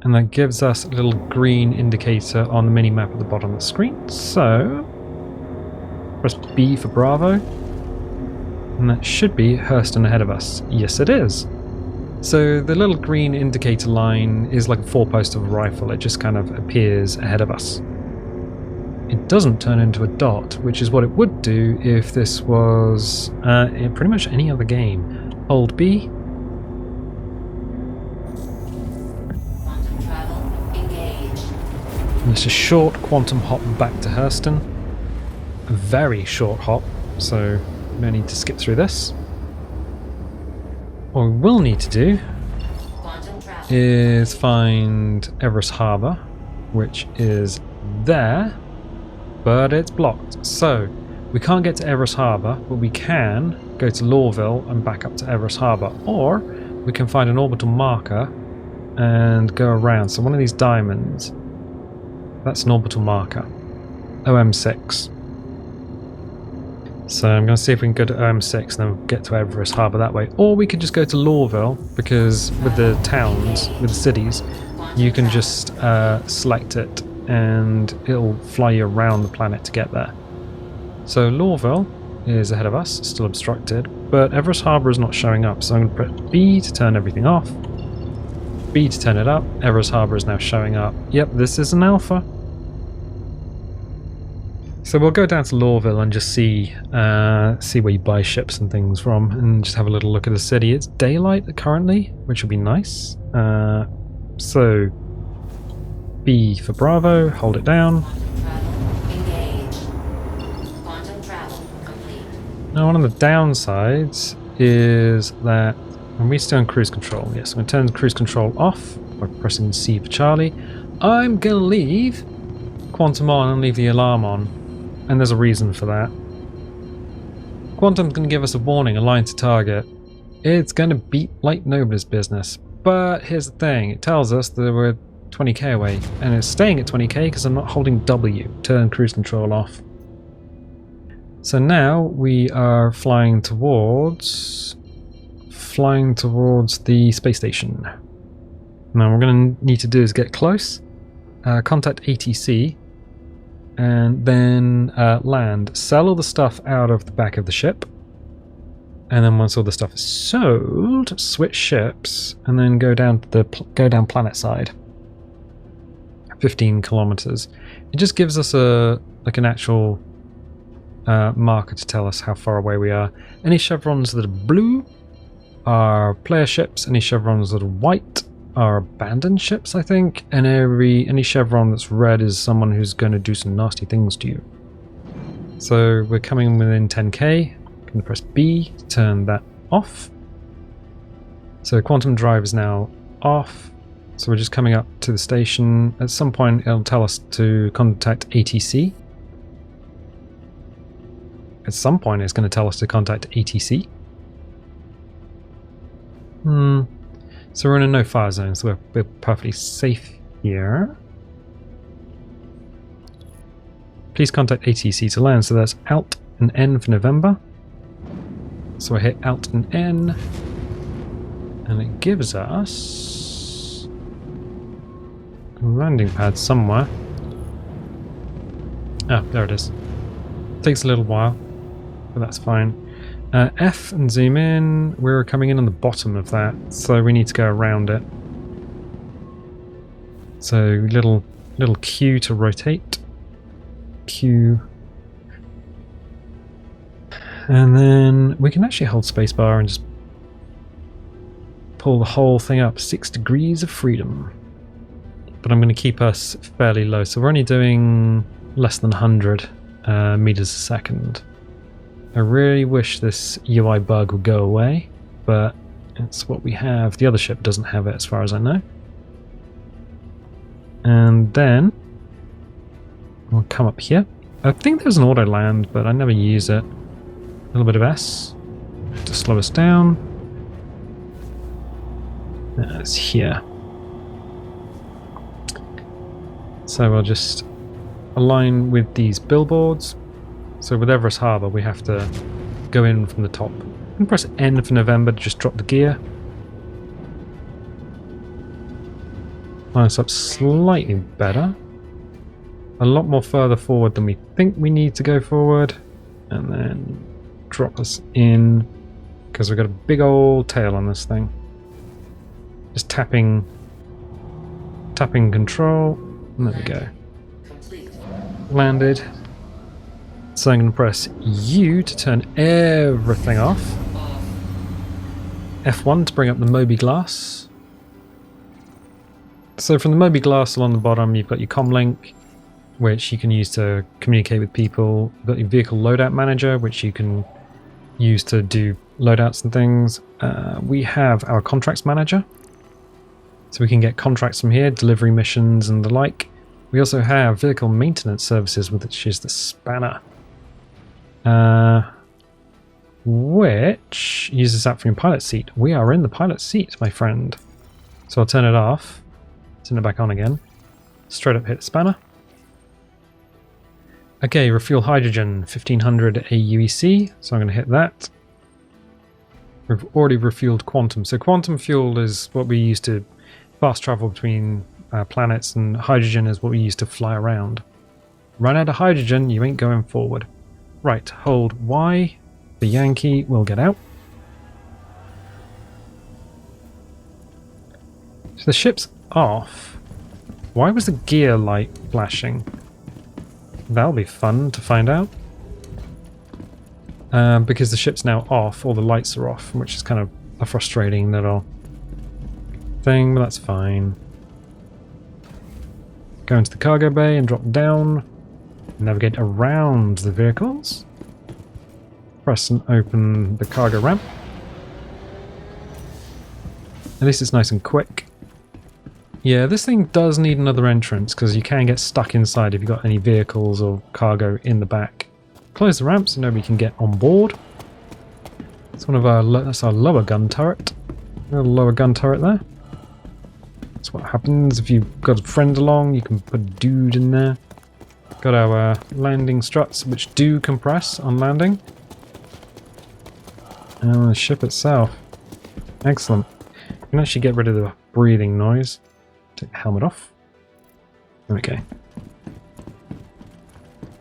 And that gives us a little green indicator on the mini-map at the bottom of the screen. So press B for Bravo. And that should be Hurston ahead of us. Yes, it is. So the little green indicator line is like a four-post of a rifle. It just kind of appears ahead of us. It doesn't turn into a dot, which is what it would do if this was in pretty much any other game. Hold B. Quantum travel engaged. And it's a short quantum hop back to Hurston. A very short hop, so no need to skip through this. What we will need to do is find Everest Harbour, which is there, but it's blocked. So we can't get to Everest Harbour, but we can go to Lorville and back up to Everest Harbour, or we can find an orbital marker and go around. So one of these diamonds, that's an orbital marker, OM6. So I'm going to see if we can go to OM6 and then get to Everest Harbour that way. Or we could just go to Lorville, because with the towns, with the cities, you can just select it and it'll fly you around the planet to get there. So Lorville is ahead of us, still obstructed, but Everest Harbour is not showing up, so I'm going to put B to turn everything off, B to turn it up. Everest Harbour is now showing up. Yep, this is an alpha. So we'll go down to Lorville and just see where you buy ships and things from, and just have a little look at the city. It's daylight currently, which will be nice. So B for Bravo, hold it down. Now one of the downsides is that when we stay on cruise control, yes, I'm going to turn cruise control off by pressing C for Charlie. I'm going to leave Quantum on and leave the alarm on, and there's a reason for that. Quantum's going to give us a warning, a line to target. It's going to beat like nobody's business, but here's the thing, it tells us that we're 20k away, and it's staying at 20k because I'm not holding W, turn cruise control off. So now we are flying towards the space station. Now what we're going to need to do is get close, contact ATC, and then land, sell all the stuff out of the back of the ship, and then once all the stuff is sold, switch ships, and then go down planet side. 15 kilometers. It just gives us an actual marker to tell us how far away we are. Any chevrons that are blue are player ships, any chevrons that are white are abandoned ships, I think, and any chevron that's red is someone who's going to do some nasty things to you. So we're coming within 10k. I'm going to press B to turn that off. So quantum drive is now off. So we're just coming up to the station. At some point it'll tell us to contact ATC. At some point it's going to tell us to contact ATC. So we're in a no-fire zone, so we're perfectly safe here. Please contact ATC to land, so that's Alt and N for November. So I hit Alt and N, and it gives us a landing pad somewhere. Ah, there it is. Takes a little while, but that's fine. F and zoom in. We're coming in on the bottom of that, so we need to go around it. So little Q to rotate. Q. And then we can actually hold spacebar and just pull the whole thing up. 6 degrees of freedom. But I'm going to keep us fairly low, so we're only doing less than 100 meters a second. I really wish this UI bug would go away, but it's what we have. The other ship doesn't have it as far as I know. And then we'll come up here. I think there's an auto land, but I never use it. A little bit of S to slow us down. It's here. So we'll just align with these billboards. So with Everest Harbour we have to go in from the top. And press N for November to just drop the gear. Line us up slightly better. A lot more further forward than we think we need to go forward. And then drop us in, because we've got a big old tail on this thing. Just tapping control. And there we go. Landed. So I'm going to press U to turn everything off. F1 to bring up the Moby glass. So from the Moby glass along the bottom you've got your comlink, which you can use to communicate with people. You've got your vehicle loadout manager, which you can use to do loadouts and things. We have our contracts manager, so we can get contracts from here, delivery missions and the like. We also have vehicle maintenance services, which is the spanner, which uses that from your pilot seat. We are in the pilot seat, my friend. So I'll turn it off, turn it back on again. Straight up hit the spanner. Okay, refuel hydrogen, 1500 AUEC, so I'm going to hit that. We've already refueled quantum. So quantum fuel is what we use to fast travel between planets, and hydrogen is what we use to fly around. Run out of hydrogen, you ain't going forward. Right, hold Y. The Yankee will get out. So the ship's off. Why was the gear light flashing? That'll be fun to find out. Because the ship's now off, all the lights are off, which is kind of a frustrating little thing, but that's fine. Go into the cargo bay and drop down. Navigate around the vehicles. Press and open the cargo ramp. At least it's nice and quick. Yeah, this thing does need another entrance because you can get stuck inside if you've got any vehicles or cargo in the back. Close the ramp so nobody can get on board. It's one of our that's our lower gun turret. A little lower gun turret there. That's what happens if you've got a friend along. You can put a dude in there. Got our landing struts, which do compress on landing. And the ship itself. Excellent. You can actually get rid of the breathing noise. Take the helmet off. Okay.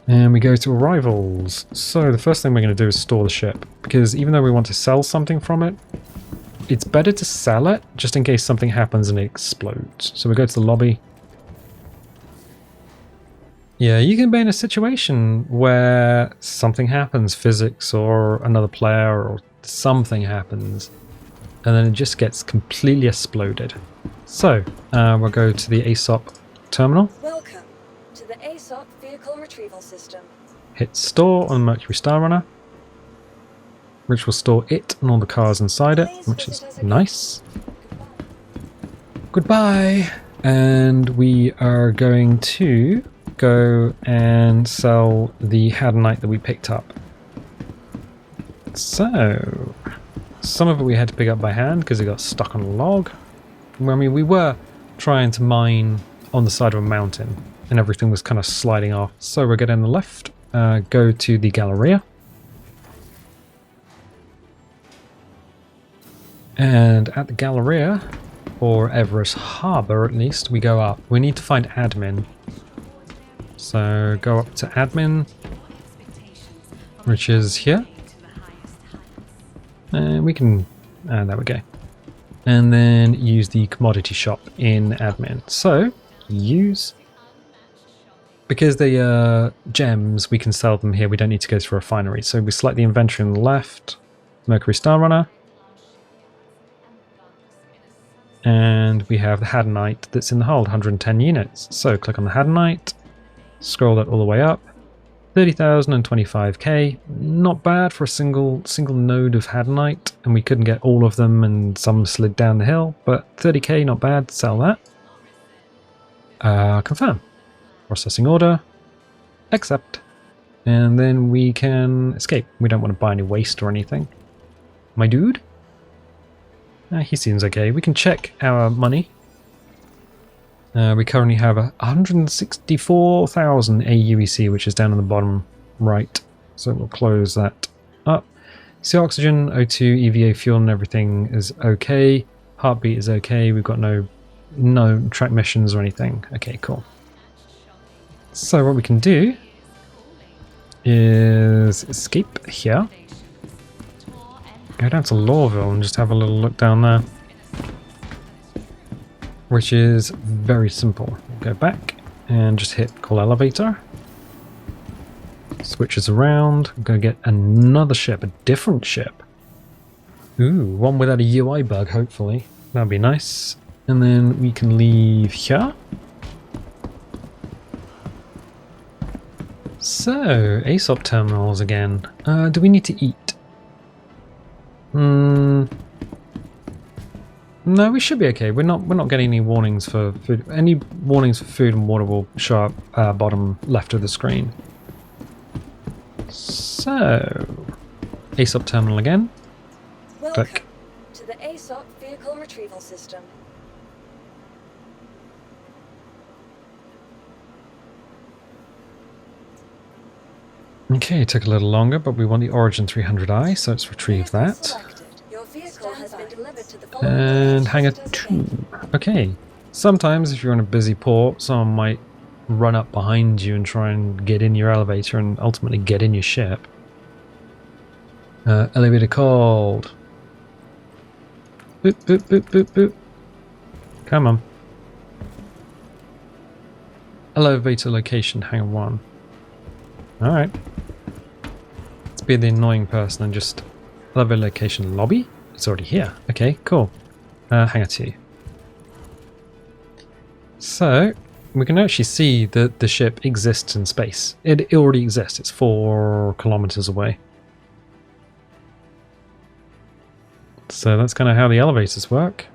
And we go to arrivals. So the first thing we're going to do is store the ship. Because even though we want to sell something from it, it's better to sell it just in case something happens and it explodes. So we go to the lobby. Yeah, you can be in a situation where something happens, physics or another player or something happens, and then it just gets completely exploded. So, we'll go to the ASOP terminal. Welcome to the ASOP Vehicle Retrieval System. Hit store on Mercury Star Runner, which will store it and all the cars inside it, which is nice. Goodbye! And we are going to go and sell the Hadanite that we picked up. So, some of it we had to pick up by hand because it got stuck on a log. I mean, we were trying to mine on the side of a mountain and everything was kind of sliding off. So we're getting on the left, go to the Galleria. And at the Galleria, or Everest Harbour at least, we go up. We need to find admin. So go up to admin, which is here. And we can, there we go. And then use the commodity shop in admin. So use, because they are gems, we can sell them here. We don't need to go through a refinery. So we select the inventory on the left, Mercury Star Runner. And we have the Hadanite that's in the hold, 110 units. So click on the Hadanite. Scroll that all the way up, 30,025k. Not bad for a single node of Hadanite, and we couldn't get all of them, and some slid down the hill. But 30k, not bad. Sell that. Confirm. Processing order. Accept. And then we can escape. We don't want to buy any waste or anything. My dude. He seems okay. We can check our money. We currently have 164,000 AUEC, which is down on the bottom right. So we'll close that up. See, oxygen, O2, EVA fuel and everything is okay. Heartbeat is okay. We've got no track missions or anything. Okay, cool. So what we can do is escape here. Go down to Lorville and just have a little look down there. Which is very simple. Go back and just hit call elevator. Switches around. Go get another ship, a different ship. Ooh, one without a UI bug, hopefully. That'd be nice. And then we can leave here. So, ASOP terminals again. Do we need to eat? No, we should be okay. We're not getting any warnings for food. Any warnings for food and water will show up bottom left of the screen. So, ASOP terminal again. Welcome Click. to the ASOP Vehicle Retrieval System. Okay, it took a little longer, but we want the Origin 300i, so let's retrieve that. Selected. Your vehicle has been delivered to the And following hangar destination. 2. Okay, Sometimes if you're in a busy port, someone might run up behind you and try and get in your elevator and ultimately get in your ship. Elevator called. Boop, boop, boop, boop, boop. Come on. Elevator location, hangar 1. Alright. Let's be the annoying person and just... Elevator location lobby? It's already here. Okay, cool. Hangar 2. So, we can actually see that the ship exists in space. It already exists. It's 4 kilometers away. So that's kind of how the elevators work.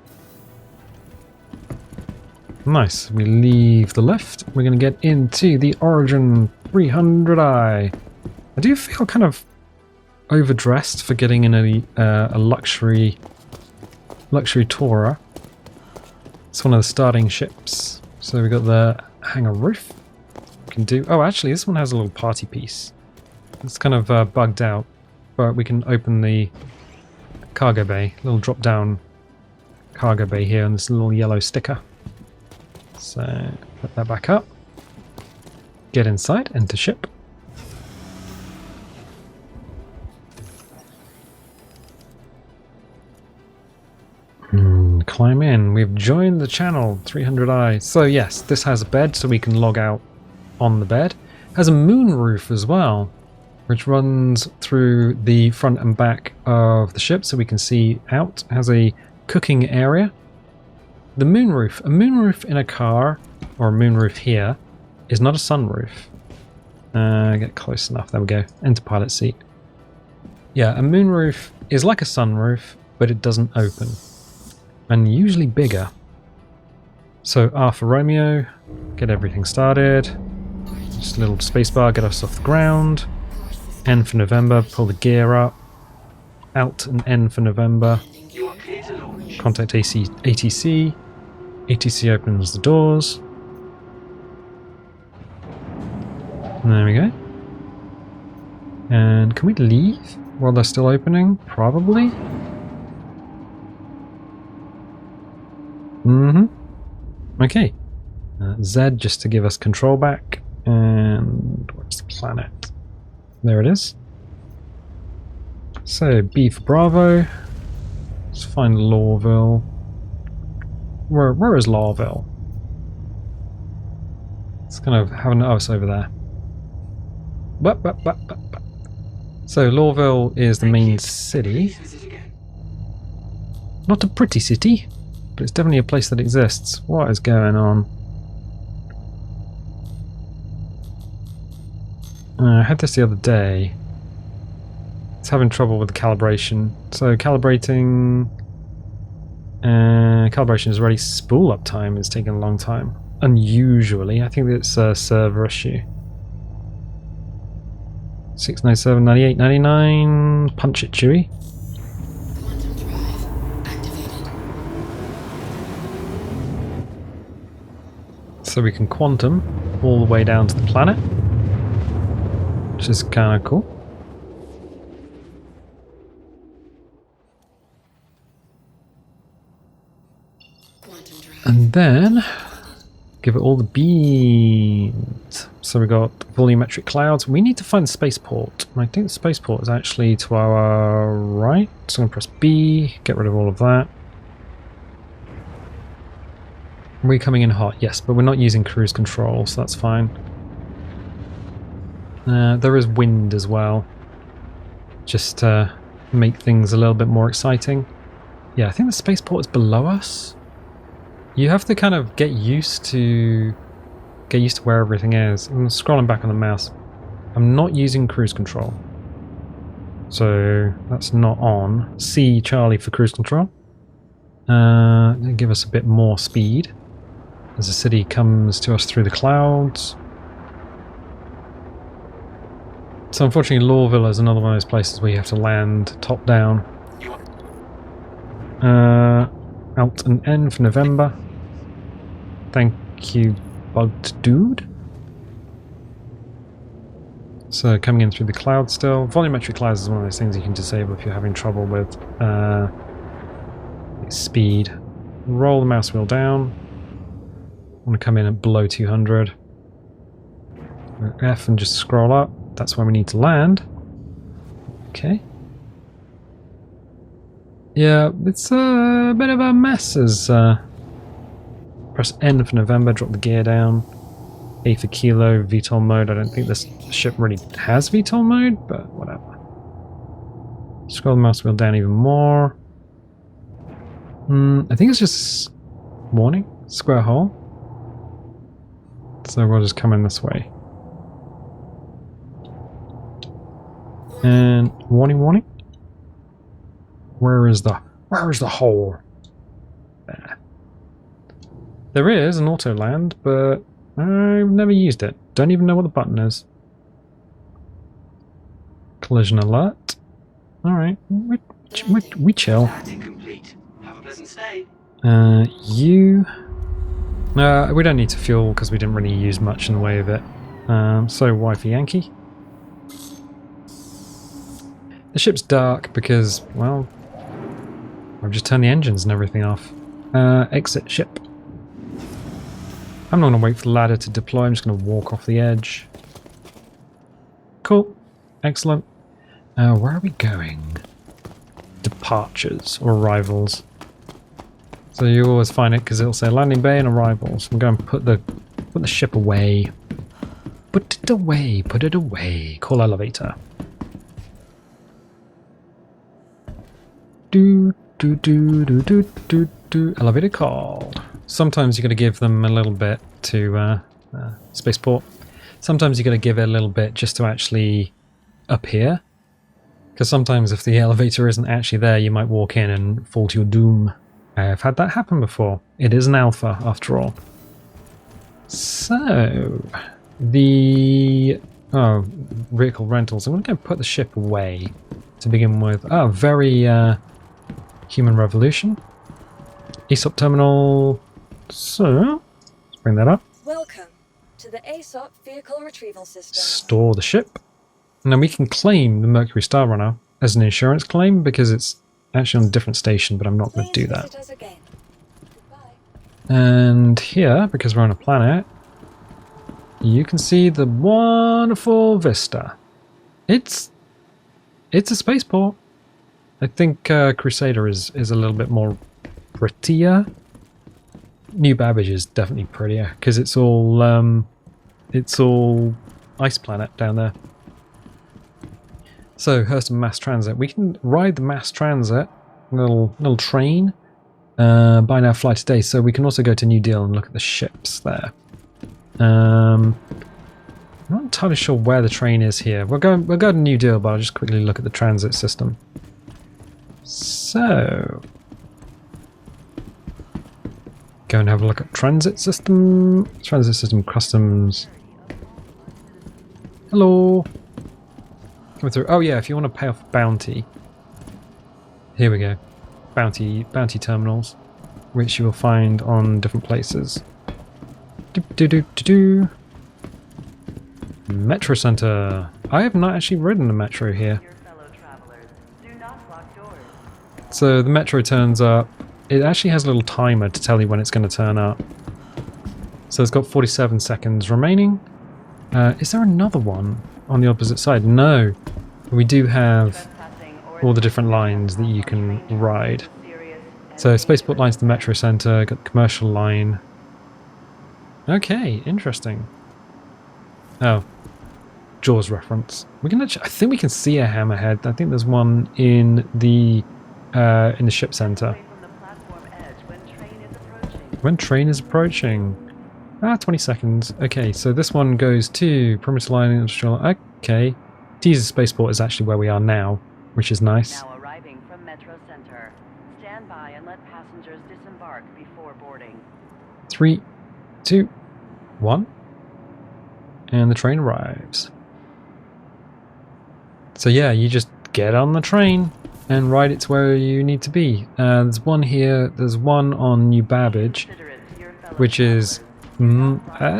Nice. We leave the lift. We're going to get into the Origin 300i. I do feel kind of overdressed for getting in a luxury tourer. It's one of the starting ships. So we got the hangar roof. We can do. Oh, actually, this one has a little party piece. It's kind of bugged out, but we can open the cargo bay, little drop down cargo bay here, and this little yellow sticker. So put that back up. Get inside, enter ship. Climb in. We've joined the channel 300i. So yes, this has a bed, so we can log out on the bed. It has a moon roof as well, which runs through the front and back of the ship so we can see out. It has a cooking area. The moonroof. A moonroof in a car, or a moonroof here, is not a sunroof. Get close enough. There we go. Enter pilot seat. Yeah, a moonroof is like a sunroof, but it doesn't open. And usually bigger. So R for Romeo. Get everything started. Just a little spacebar, get us off the ground. N for November, pull the gear up. Alt and N for November. Contact ATC. ATC opens the doors. And there we go. And can we leave while they're still opening? Probably. Okay. Z just to give us control back. And where's the planet? There it is. So B for Bravo. Let's find Lorville. Where is Lorville? It's kind of having it's over there. So Lorville is the main city. Not a pretty city, but it's definitely a place that exists. What is going on? I had this the other day. It's having trouble with the calibration. So calibration is ready. Spool up time is taking a long time. Unusually, I think it's a server issue. 697, 98, 99. Punch it, Chewie. Quantum drive activated. So we can quantum all the way down to the planet, which is kind of cool. Quantum drive. And then give it all the beans. So we got volumetric clouds. We need to find the spaceport. I think the spaceport is actually to our right. So I'm going to press B, get rid of all of that. Are we coming in hot? Yes, but we're not using cruise control, so that's fine. There is wind as well, just to make things a little bit more exciting. Yeah, I think the spaceport is below us. You have to kind of get used to where everything is. I'm scrolling back on the mouse. I'm not using cruise control, so that's not on. C Charlie for cruise control. Give us a bit more speed as the city comes to us through the clouds. So unfortunately Lorville is another one of those places where you have to land top down. Alt and N for November. Thank you, bugged dude. So coming in through the cloud still. Volumetric clouds is one of those things you can disable if you're having trouble with speed. Roll the mouse wheel down. want to come in at below 200. F and just scroll up. That's where we need to land. Okay. Yeah, it's a bit of a mess as press N for November, drop the gear down. A for kilo, VTOL mode. I don't think this ship really has VTOL mode, but whatever. Scroll the mouse wheel down even more. I think it's just warning, square hole. So we'll just come in this way. And warning, warning. Where is the hole? There. There is an auto land, but I've never used it. Don't even know what the button is. Collision alert. Alright, we chill. Have a pleasant stay. You... we don't need to fuel because we didn't really use much in the way of it. So, Y for Yankee. The ship's dark because, well, I've just turned the engines and everything off. Exit ship. I'm not going to wait for the ladder to deploy, I'm just going to walk off the edge. Cool. Excellent. Where are we going? Departures or arrivals. So you always find it because it'll say landing bay and arrivals. I'm going to put the ship away. Put it away, put it away. Call elevator. Do do do do do do do. Elevator called. Sometimes you got to give them a little bit to spaceport. Sometimes you got to give it a little bit just to actually appear. Because sometimes if the elevator isn't actually there, you might walk in and fall to your doom. I've had that happen before. It is an alpha, after all. So, the vehicle rentals. I'm going to go put the ship away to begin with. Oh, very human revolution. ESOP terminal. So, let's bring that up. Welcome to the ASOP vehicle retrieval system. Store the ship. Now we can claim the Mercury Star Runner as an insurance claim because it's actually on a different station, but I'm not going to do that. And here, because we're on a planet, you can see the wonderful vista. It's a spaceport. I think Crusader is a little bit more prettier. New Babbage is definitely prettier because it's all ice planet down there. So Hurston Mass Transit. We can ride the Mass Transit, little train. Buy now, fly today. So we can also go to New Deal and look at the ships there. I'm not entirely sure where the train is here. We'll go to New Deal, but I'll just quickly look at the transit system. So, go and have a look at transit system. Transit system customs. Hello. Coming through. Oh yeah, if you want to pay off bounty. Here we go. Bounty terminals, which you will find on different places. Metro Center. I have not actually ridden the metro here. So the metro turns up. It actually has a little timer to tell you when it's going to turn up. So it's got 47 seconds remaining. Is there another one on the opposite side? No. We do have all the different lines that you can ride. So Spaceport line's the Metro Center, got the commercial line. Okay, interesting. Oh, Jaws reference. We can actually, I think we can see a hammerhead. I think there's one in the ship center. When train is approaching. 20 seconds. Okay, so this one goes to perimeter line industrial. Okay, Teaser Spaceport is actually where we are now, which is nice. Now arriving from Metro Center. Stand by and let passengers disembark before boarding. 3, 2, 1, and the train arrives. So yeah, you just get on the train and ride it to where you need to be. There's one here. There's one on New Babbage, which is a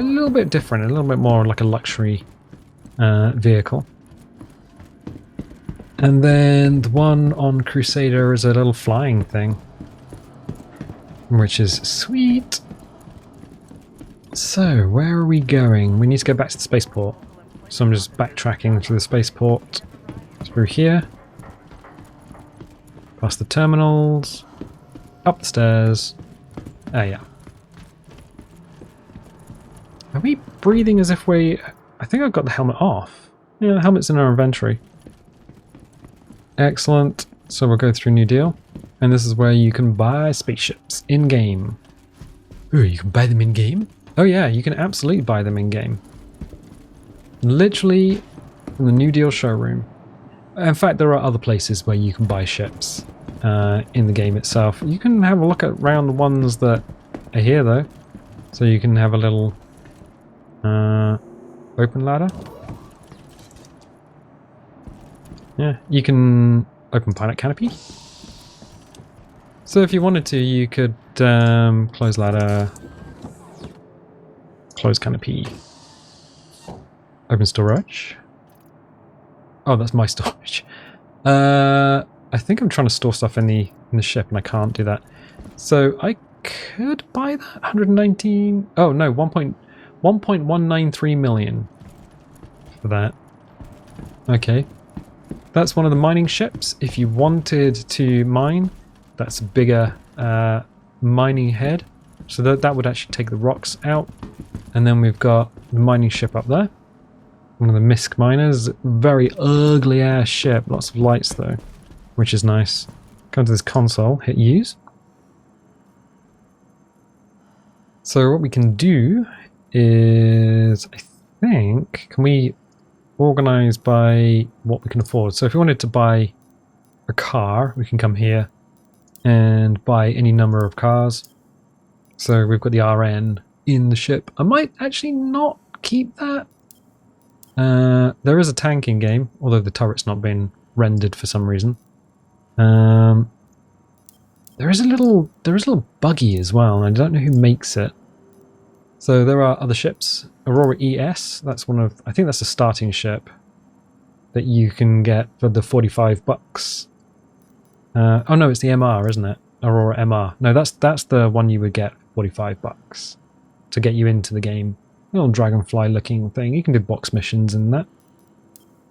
little bit different, a little bit more like a luxury vehicle. And then the one on Crusader is a little flying thing, which is sweet. So, where are we going? We need to go back to the spaceport. So I'm just backtracking to the spaceport. Through here. Past the terminals. Up the stairs. Ah, yeah. Are we breathing as if we... I think I've got the helmet off. Yeah, the helmet's in our inventory. Excellent. So we'll go through New Deal. And this is where you can buy spaceships in-game. Ooh, you can buy them in-game? Oh yeah, you can absolutely buy them in-game. Literally from the New Deal showroom. In fact, there are other places where you can buy ships in the game itself. You can have a look at around the ones that are here though. So you can have a little open ladder. Yeah, you can open pilot canopy. So if you wanted to, you could close ladder, close canopy, open storage. Oh, that's my storage. I think I'm trying to store stuff in the ship, and I can't do that. So I could buy that 119. Oh no, 1.193 million for that. Okay, that's one of the mining ships. If you wanted to mine, that's a bigger mining head, so that would actually take the rocks out. And then we've got the mining ship up there. One of the Misk miners. Very ugly ass ship. Lots of lights though, which is nice. Come to this console, hit use. So what we can do is, I think, can we organize by what we can afford? So if we wanted to buy a car, we can come here and buy any number of cars. So we've got the RN in the ship. I might actually not keep that. There is a tank in game, although the turret's not been rendered for some reason. There is a little buggy as well, and I don't know who makes it. So there are other ships. Aurora ES, that's one of, I think that's a starting ship that you can get for the $45. Oh no, it's the MR, isn't it? Aurora MR. No, that's the one you would get for $45 to get you into the game. Little dragonfly looking thing. You can do box missions in that.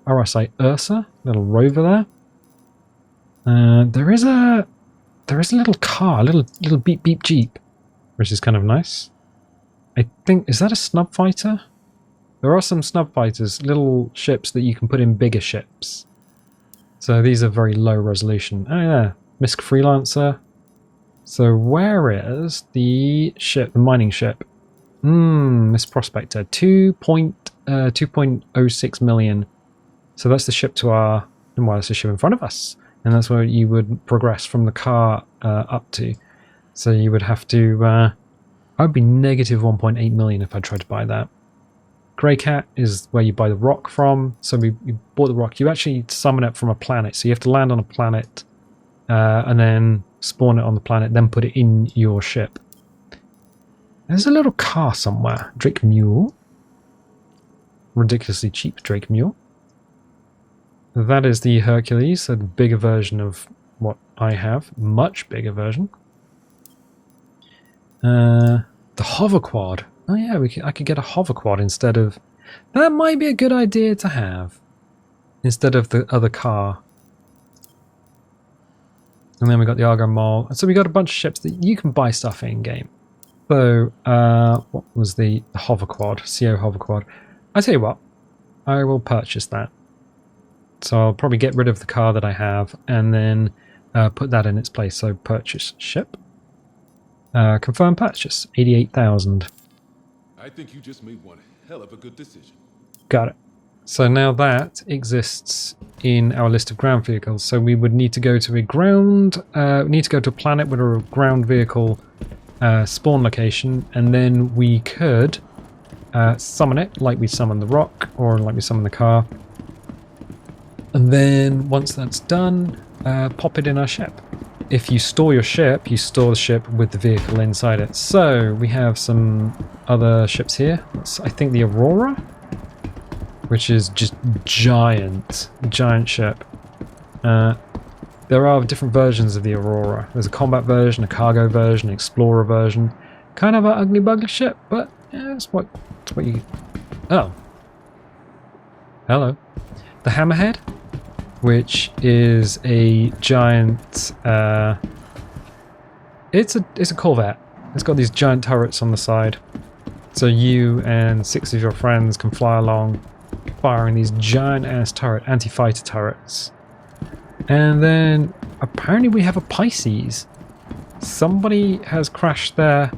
RSI Ursa, little rover there. There is a little car, little beep beep jeep, which is kind of nice. I think, is that a snub fighter? There are some snub fighters, little ships that you can put in bigger ships. So these are very low resolution. Oh yeah, Misk Freelancer. So where is the ship, the mining ship? Miss Prospector, 2.06 million. So that's the ship to our, well, that's the ship in front of us. And that's where you would progress from the car up to. So you would have to, I'd be negative 1.8 million if I tried to buy that. Grey Cat is where you buy the rock from. So you bought the rock. You actually summon it from a planet. So you have to land on a planet and then spawn it on the planet, then put it in your ship. There's a little car somewhere. Drake Mule. Ridiculously cheap Drake Mule. That is the Hercules, a bigger version of what I have. Much bigger version. The hoverquad. Oh yeah, I could get a hoverquad instead of... That might be a good idea to have. Instead of the other car. And then we got the Argo Mole. So we got a bunch of ships that you can buy stuff in-game. So, what was the hoverquad? CO hoverquad. I tell you what, I will purchase that. So I'll probably get rid of the car that I have and then put that in its place. So purchase ship. Confirm purchase, 88,000. I think you just made one hell of a good decision. Got it. So now that exists in our list of ground vehicles. So we would need to go to a ground, need to go to a planet with a ground vehicle spawn location, and then we could summon it like we summon the rock or like we summon the car. And then once that's done, pop it in our ship. If you store your ship, you store the ship with the vehicle inside it. So we have some other ships here. That's, I think, the Aurora, which is just giant ship. There are different versions of the Aurora. There's a combat version, a cargo version, an explorer version. Kind of an ugly bugly ship, but That's what you... Oh. Hello. The Hammerhead, which is a giant... It's a Corvette. It's got these giant turrets on the side. So you and 6 of your friends can fly along, firing these giant-ass anti-fighter turrets. And then, apparently we have a Pisces. Somebody has crashed their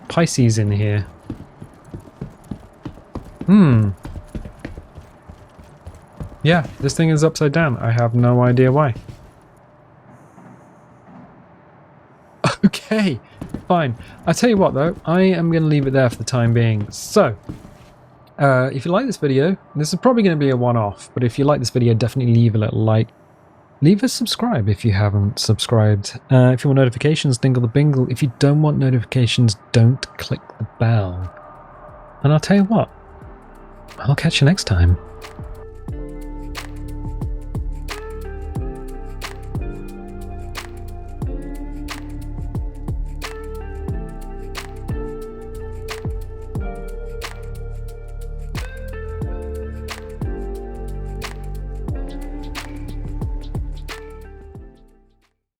Pisces in here. Yeah, this thing is upside down. I have no idea why. Okay, fine. I'll tell you what though, I am going to leave it there for the time being. So, if you like this video, this is probably going to be a one-off, but if you like this video, definitely leave a little like. Leave a subscribe if you haven't subscribed. If you want notifications, dingle the bingle. If you don't want notifications, don't click the bell. And I'll tell you what, I'll catch you next time.